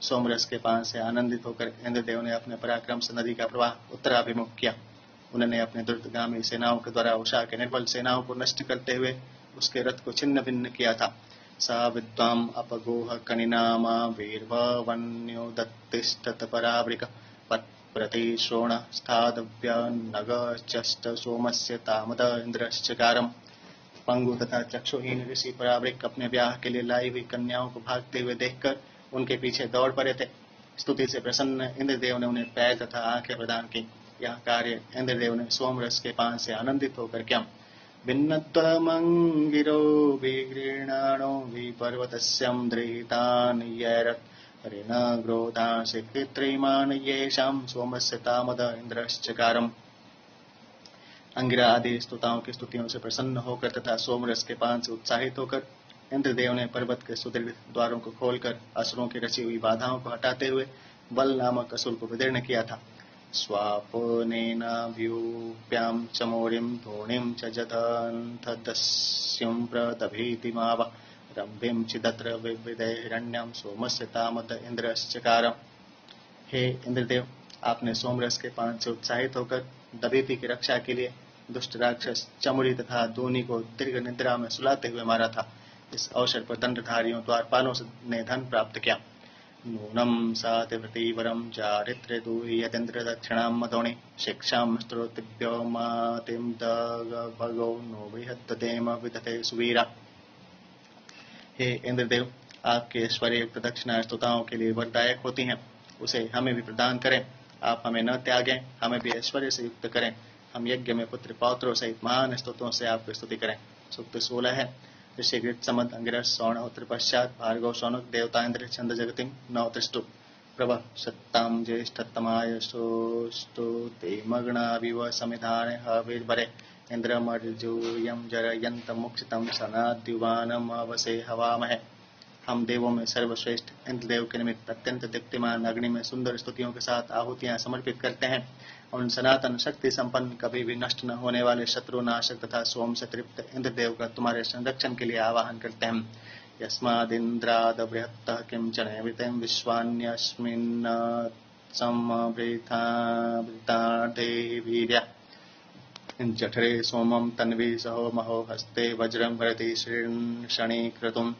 सोमरस के पान से आनंदित होकर इंद्रदेव ने अपने पराक्रम से नदी का प्रवाह उत्तराभिमुख किया। उन्होंने अपने द्रुतगामी सेनाओं के द्वारा उषा के निर्बल सेनाओं को नष्ट करते हुए उसके रथ को छिन्न भिन्न किया था। सा विद्वाम अपगोह कनिनामा वीर्भवन्योदत्तिष्ठत परावृक प्रतिश्रोण स्थादव्य नगचष्ट सोमस्य तामद इन्द्रश्चकारम्। पंगु तथा चक्षुहीन ऋषि परावृक अपने ब्याह के लिए लाई हुई कन्याओं को भागते हुए देखकर उनके पीछे दौड़ पड़े थे। स्तुति से प्रसन्न इंद्रदेव ने उन्हें पैर तथा आंखें प्रदान की। यह कार्य इंद्रदेव ने सोमरस के पान से आनंदित होकर किया। भिन्नत्वमंगिरो विगृणाणो विपर्वतस्यं दृहितान् यैरत् ऋणग्रोधांसि कृत्रिमान् येषां सोमस्य तामद इन्द्रश्चकारम्। अंगिरा आदि स्तुताओं की स्तुतियों से प्रसन्न होकर तथा सोमरस के पान से उत्साहित होकर इंद्रदेव ने पर्वत के सुदृढ़ द्वारों को खोलकर असुरों की रची हुई बाधाओं को हटाते हुए बल नामक असुर को विदीर्ण किया था। स्वापोनेनाभ्यूप्यां चमोरिं धूणिं च जदन्थदस्युं प्रदभीतिमाव रम्भिं चिदत्र विविधे हिरण्यं सोमस्य तामद इन्द्रश्चकारम्। हे इंद्रदेव, आपने सोमरस के पान से उत्साहित होकर दभीति की रक्षा के लिए दुष्ट राक्षस चमुड़ी तथा दूनी को दीर्घ निद्रा में सुलाते हुए मारा था। इस अवसर पर दंडधारियों द्वारपालों ने धन प्राप्त किया। नूनं सातिवृतीवरं चारित्र्य दूयतेन्द्र दक्षिणां मदोणि शिक्षां स्तोतिभ्यो मातिं दगभगो नो बृहत्तदेम विदते सुवीरा। हे इंद्रदेव, आपके ऐश्वर्य युक्त दक्षिणा स्तुताओं के लिए वरदायक होती हैं। उसे हमें भी प्रदान करें। आप हमें न त्यागें, हमें भी ऐश्वर्य से युक्त करें। हम यज्ञ में पुत्र पौत्रों सहित महान स्तुतियों से आपकी स्तुति करें। सूक्त 16 है। ऋषिगृत समद अंगिरस सौण उत्तर पश्चात भार्गव शौनक देवता इंद्र छंद जगतिम नौ तिष्ठु प्रभ सत्ताम ज्येष्ठतमाय सोस्तुते मग्नाविव समिधाने हविर्भरे इंद्रमर्जुयं जरयन्त मुक्षितं सनाद्युवानम अवसे हवामहे। हम देवों में सर्वश्रेष्ठ इंद्रदेव के निमित्त अत्यंत दीप्तिमान अग्नि में सुंदर स्तुतियों के साथ आहुतियां समर्पित करते हैं। उन सनातन शक्ति संपन्न कभी भी नष्ट न होने वाले शत्रुनाशक तथा सोम से तृप्त इंद्रदेव का तुम्हारे संरक्षण के लिए आवाहन करते हैं। यस्मादिन्द्राद बृहत्तः किंचन एवृतं विश्वान्यस्मिन् समवृतार्धे वीर्य जठरे सोमं तन्वी सहो महो हस्ते वज्रं भरति शणीकृतुम्।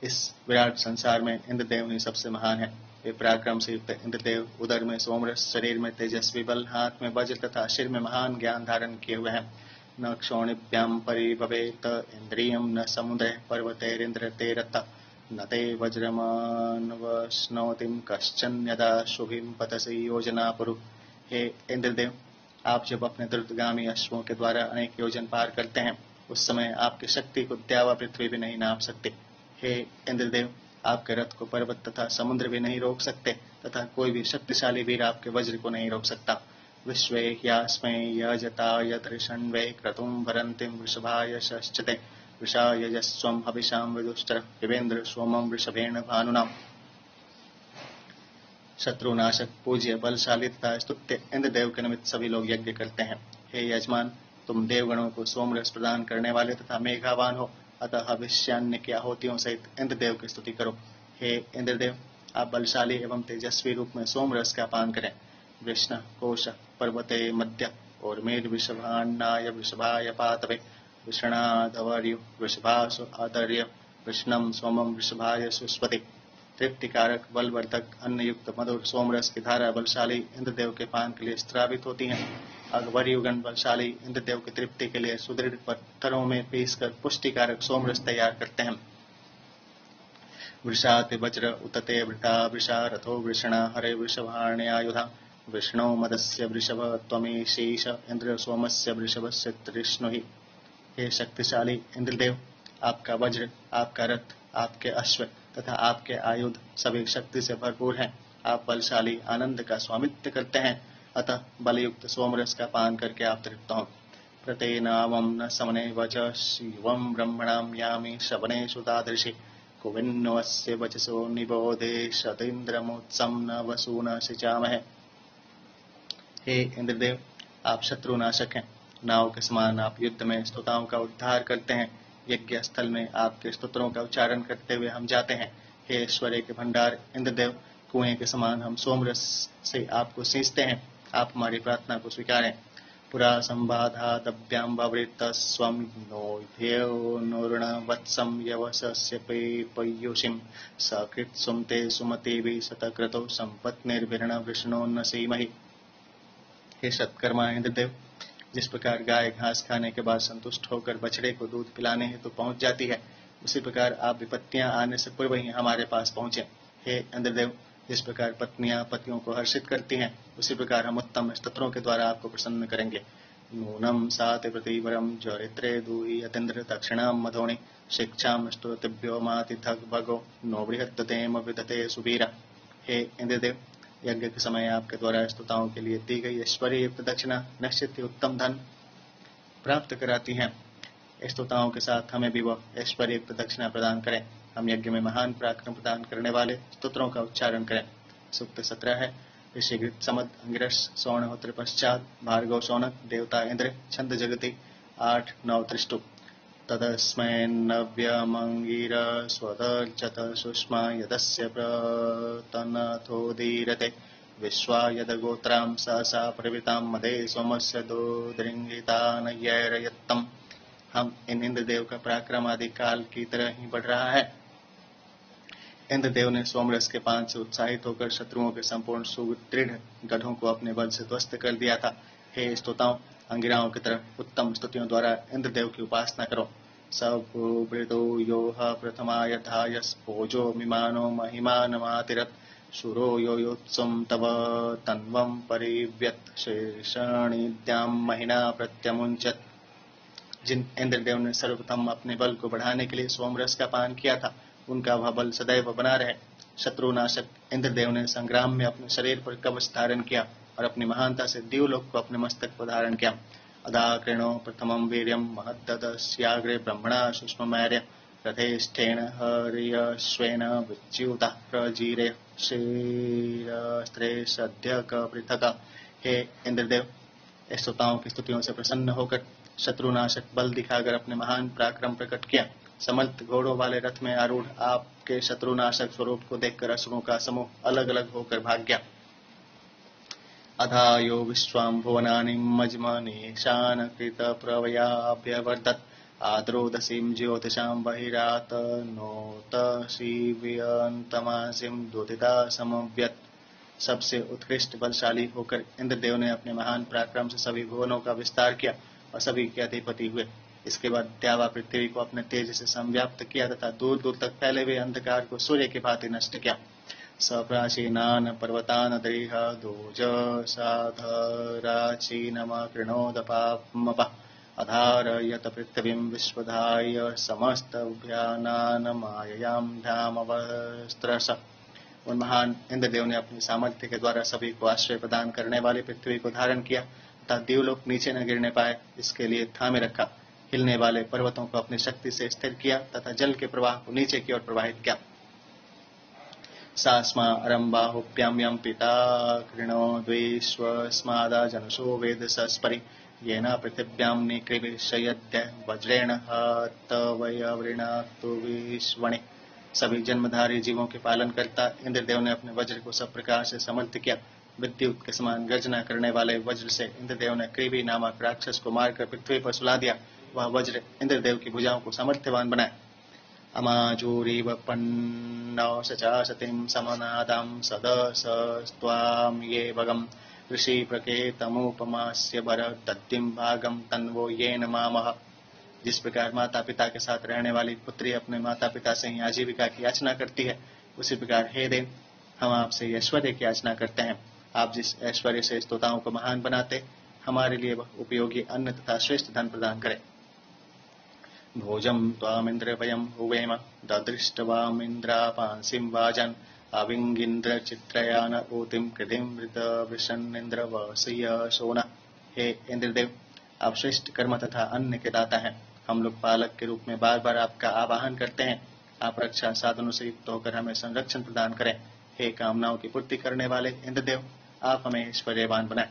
इस विराट संसार में इंद्रदेव ही सबसे महान है। वे पराक्रम से युक्त इंद्रदेव उदर में सोमरस, शरीर में तेजस्वी बल, हाथ में वज्र तथा सिर में महान ज्ञान धारण किए हुए हैं। न क्षोणिभ्यां परिभवेत इंद्रियं न समुद्रे पर्वतैरिन्द्र ते रथ न ते वज्रमानवश्नोतिं कश्चन यदा शुभिं पतसि योजना पुरु। हे इंद्रदेव, आप जब अपने द्रुतगामी अश्वों के द्वारा अनेक योजन पार करते हैं, उस समय आपकी शक्ति को द्यावा पृथ्वी भी नहीं नाप सकते। हे इंद्रदेव, आपके रथ को पर्वत तथा समुद्र भी नहीं रोक सकते तथा कोई भी शक्तिशाली वीर आपके वज्र को नहीं रोक सकता। विश्वे ह्यास्मै यजता यदृषण्वे क्रतुं भरन्तिं वृषभाय शश्चते वृषा यजस्वं हविषां विदुश्चर पिबेन्द्र सोमं वृषभेण भानुना। शत्रुनाशक, पूज्य, बलशाली तथा स्तुत्य इंद्रदेव के निमित्त सभी लोग यज्ञ करते हैं। हे यजमान, तुम देवगणों को सोमरस प्रदान करने वाले तथा मेघावान हो, अतः हविष्यान्य की आहुतियों सहित इंद्रदेव की स्तुति करो। हे इंद्रदेव, आप बलशाली एवं तेजस्वी रूप में सोमरस का पान करें। वृष्ण कोश पर्वते मध्य और मेर वृषभान्नाय वृषभाय पातवे वृषणाधवर्यु वृषभासु आदर्य वृष्णम सोमम वृषभाय सुस्पति। तृप्तिकारक बलवर्धक अन्नयुक्त मधुर सोमरस की धारा बलशाली इंद्रदेव के पान के लिए स्त्रावित होती हैं। अगवर्युगण बलशाली इंद्रदेव की तृप्ति के लिए सुदृढ़ पत्थरों में पीसकर पुष्टिकारक सोमरस तैयार करते हैं। वृषाति वज्र उतते वृता वृषा रथो वृषणा हरे वृषभाण्यायुधा वृषणो मदस्य वृषभ त्वमेशीश इंद्र सोमस्य वृषभस्य तृष्णुहि। हे शक्तिशाली इंद्रदेव, आपका वज्र, आपका रथ, आपके अश्व तथा आपके आयुध सभी शक्ति से भरपूर हैं। आप बलशाली आनंद का स्वामित्व करते हैं, अतः बलयुक्त सोमरस का पान करके आप तृप्त हों। प्रतेनावं न समने वच शिवं ब्रह्मणां यामि शवने सुतादृशि कुविन्नवस्य वचसो निबोधे शतीन्द्रमोत्सं न वसून सिचामहे। हे इंद्रदेव, आप शत्रुनाशक हैं। नाव के समान आप युद्ध में स्तोताओं का उद्धार करते हैं। यज्ञ स्थल में आपके स्तोत्रों का उच्चारण करते हुए हम जाते हैं। हे ऐश्वर्य के भंडार इंद्रदेव, कुएं के समान हम सोमरस से आपको सींचते हैं। आप हमारी प्रार्थना को स्वीकारें। पुरा संबाधादभ्यां ववृतस्वं नोभ्यो नोर्ण वत्सं यवसस्य पयुषिं सकृत्सुं ते सुमतिभिः शतक्रतो संपत्निर्भिरण वृषणोन्न सीमहि। हे सत्कर्मा इंद्रदेव, जिस प्रकार गाय घास खाने के बाद संतुष्ट होकर बछड़े को दूध पिलाने हेतु पहुंच जाती है, उसी प्रकार आप विपत्तियां आने से पूर्व ही हमारे पास पहुंचे। हे इंद्रदेव, जिस प्रकार पत्नियां पतियों को हर्षित करती हैं, उसी प्रकार हम उत्तम स्तोत्रों के द्वारा आपको प्रसन्न करेंगे। नूनम सात प्रतिवरम चरित्रे दूहि यतेन्द्र दक्षिणां मधोनि शिक्षां स्तुतिभ्यो मातिथग भगो नो बृहत्तेम विदते सुबीरा। हे इंद्रदेव, यज्ञ के समय आपके द्वारा स्तुताओं के लिए दी गई ऐश्वर्य युक्त दक्षिणा निश्चित ही उत्तम धन प्राप्त कराती हैं। स्तुताओं के साथ हमें भी वह ऐश्वर्य युक्त दक्षिणा प्रदान करें। हम यज्ञ में महान पराक्रम प्रदान करने वाले स्तोत्रों का उच्चारण करें। सूक्त 17 है। ऋषिघृत समद अंगिरस सौणहोत्र पश्चात भार्गव शौनक देवता इंद्र छंद जगति 8-9 त्रिष्टु तदस्मैन्नव्यमंगिर स्वदर्चत सुष्मा यदस्य प्रतनथोदीरते विश्वा यदगोत्रां सा प्रवृतां मदे सोमस्य दोदृङ्गितानयैरयत्तम्। हम इन इंद्रदेव का पराक्रम आदि काल की तरह ही बढ़ रहा है। इंद्रदेव ने सोमरस के पान से उत्साहित होकर शत्रुओं के संपूर्ण सुदृढ़ गढ़ों को अपने बल से ध्वस्त कर दिया था। हे स्तोताओं, अंगिराओं की तरह उत्तम स्तुतियों द्वारा इंद्रदेव की उपासना करो। सवृतो योह प्रथमाय धायस भोजो मिमानो महिमानमातिरत् शूरो यो योत्सुम तव तन्वं परिव्यत शेषणिद्यां महिना प्रत्यमुंचत। जिन इंद्रदेव ने सर्वप्रथम अपने बल को बढ़ाने के लिए सोमरस का पान किया था, उनका वह बल सदैव बना रहे। शत्रुनाशक इंद्रदेव ने संग्राम में अपने शरीर पर कवच धारण किया और अपनी महानता से दिवलोक को अपने मस्तक पर धारण किया। अदाकृणो प्रथमं वीर्यं महद्ददस्याग्रे ब्रह्मणा सुष्ममैर्य रथेष्ठेन हर्यश्वेन विच्युतः प्रजीरे क्षीरस्त्रे सद्यक पृथक। हे इंद्रदेव, स्तोताओं की स्तुतियों से प्रसन्न होकर शत्रुनाशक बल दिखाकर अपने महान पराक्रम प्रकट किया। समर्थ घोड़ों वाले रथ में आरूढ़ आपके शत्रुनाशक स्वरूप को देखकर असुरों का समूह अलग अलग होकर भाग गया। अधायो विश्वां भुवनानि मज्मनीशान कृत प्रवयाभ्यवर्धत आद्रोदसीं ज्योतिषां बहिरात नोत शिव्यन्तमासिं दुदिता समव्यत। सबसे उत्कृष्ट बलशाली होकर इंद्रदेव ने अपने महान पराक्रम से सभी भुवनों का विस्तार किया और सभी के अधिपति हुए। इसके बाद द्यावा पृथ्वी को अपने तेज से संव्याप्त किया तथा दूर दूर तक फैले हुए अंधकार को सूर्य की भांति नष्ट किया। सप्राचीनान् पर्वतान् दृह दोज साधराचीनमकृणोदपामपः अधारयत पृथ्वीं विश्वधाय समस्तभ्यानान् माययां धामवस्त्रस। उन महान इंद्रदेव ने अपनी सामर्थ्य के द्वारा सभी को आश्रय प्रदान करने वाली पृथ्वी को धारण किया तथा देवलोक नीचे न गिरने पाए इसके लिए थामे रखा। हिलने वाले पर्वतों को अपनी शक्ति से स्थिर किया तथा जल के प्रवाह को नीचे की ओर प्रवाहित किया। सास्मा अरंबाहुभ्याम यम पिता कृणो द्विश्वस्मादा जनसो वेद सस्परि येन पृथिव्याम निकृभिशयद्य वज्रेण हतवयवृणातु विश्वणे। सभी जन्मधारी जीवों के पालन करता इंद्रदेव ने अपने वज्र को सब प्रकार से समर्थ किया। विद्युत के समान गर्जना करने वाले वज्र से इंद्रदेव ने कृभि नामक राक्षस को मारकर पृथ्वी पर सुला दिया। वह वज्र इंद्रदेव की भुजाओं को सामर्थ्यवान बनाया। अमाजूरीव पन्नौ सचासतिं समनादां सदसस्त्वां ये भगम ऋषि प्रकेतमुपमास्य वर तद्दिं भागम तन्वो येन मामह। जिस प्रकार माता पिता के साथ रहने वाली पुत्री अपने माता पिता से ही आजीविका की याचना करती है, उसी प्रकार हे देव, हम आपसे ऐश्वर्य की याचना करते हैं। आप जिस ऐश्वर्य से स्तोताओं को महान बनाते, हमारे लिए वह उपयोगी अन्न तथा श्रेष्ठ धन प्रदान करें। भोजम त्वामिंद्र वयम हुवेम ददृष्टवामिंद्रापांसिं वाजन अविंगिंद्र चित्रयान ऊतिम कृतिम वृत वृषन्निंद्र वसीय सोना। हे इंद्रदेव, आप श्रेष्ठ कर्म तथा अन्न के दाता हैं। हम लोग पालक के रूप में बार बार आपका आवाहन करते हैं। आप रक्षा साधनों से युक्त होकर हमें संरक्षण प्रदान करें। हे कामनाओं की पूर्ति करने वाले इंद्रदेव, आप हमें ऐश्वर्यवान बनाएं।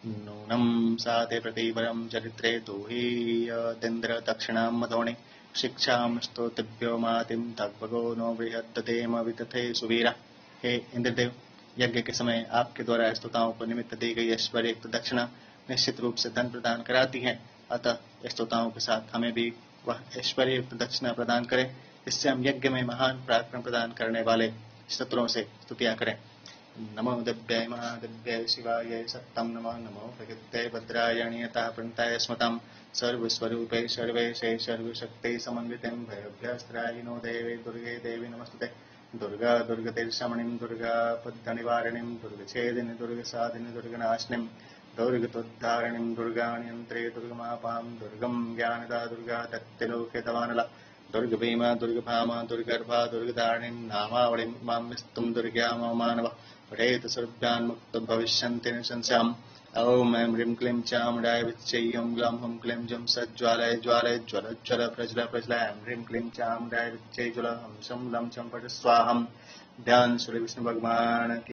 नूनम साते प्रतिवरम चरित्रे दूहीयदिन्द्र दक्षिणां मधोणे शिक्षां स्तोतिभ्यो मातिम तद्भगो नो बृहद्ददेम वितथे सुवीरा। हे इंद्रदेव, यज्ञ के समय आपके द्वारा स्तोताओं को निमित्त दी गई ऐश्वर्ययुक्त दक्षिणा निश्चित रूप से धन प्रदान कराती है। अतः स्तोताओं के साथ हमें भी वह ऐश्वर्ययुक्त दक्षिणा प्रदान करें, इससे हम यज्ञ में महान पराक्रम प्रदान करने वाले शत्रुओं से स्तुतियां करें। नमो दिव्याय महादिव्याय शिवाय सत्तम नमो नमो प्रकृत्यै भद्रायणीयतः प्रणताय स्मतां सर्वस्वरूपे सर्वेशे सर्वशक्ति समन्वितें भयभ्यस्त्रायिनो देवे दुर्गे देवी नमस्तुते। दुर्गा दुर्गतिर्शमनीं दुर्गा पद्मनिवारिणीं दुर्गच्छेदिनी दुर्गसाधिनी दुर्गनाशिनीं दुर्गतोद्धारिणीं दुर्गाण्यन्त्रे दुर्गमापां दुर्गं ज्ञानदा दुर्गा तत्त्वलोके तवानला दुर्गभीमा दुर्गभामा दुर्गर्भा दुर्गधारिणीं नामावलिं मां विस्तुं दुर्ग्यामो मानव पठेत सर्वज्ञान मुक्त भविष्यन्ति निशंस्याम्। ॐ ऐं ह्रीं क्लीं चामुण्डाय विच्चै ॐ ग्लौं हुं क्लीं जुं सज्ज्वालय ज्वालय ज्वल ज्वल प्रज्वल प्रज्वल ऐं ह्रीं क्लीं चामुण्डाय विच्चै ज्वल हं शं लं चं पट स्वाहम्। ध्यान श्री विष्णु भगवान की।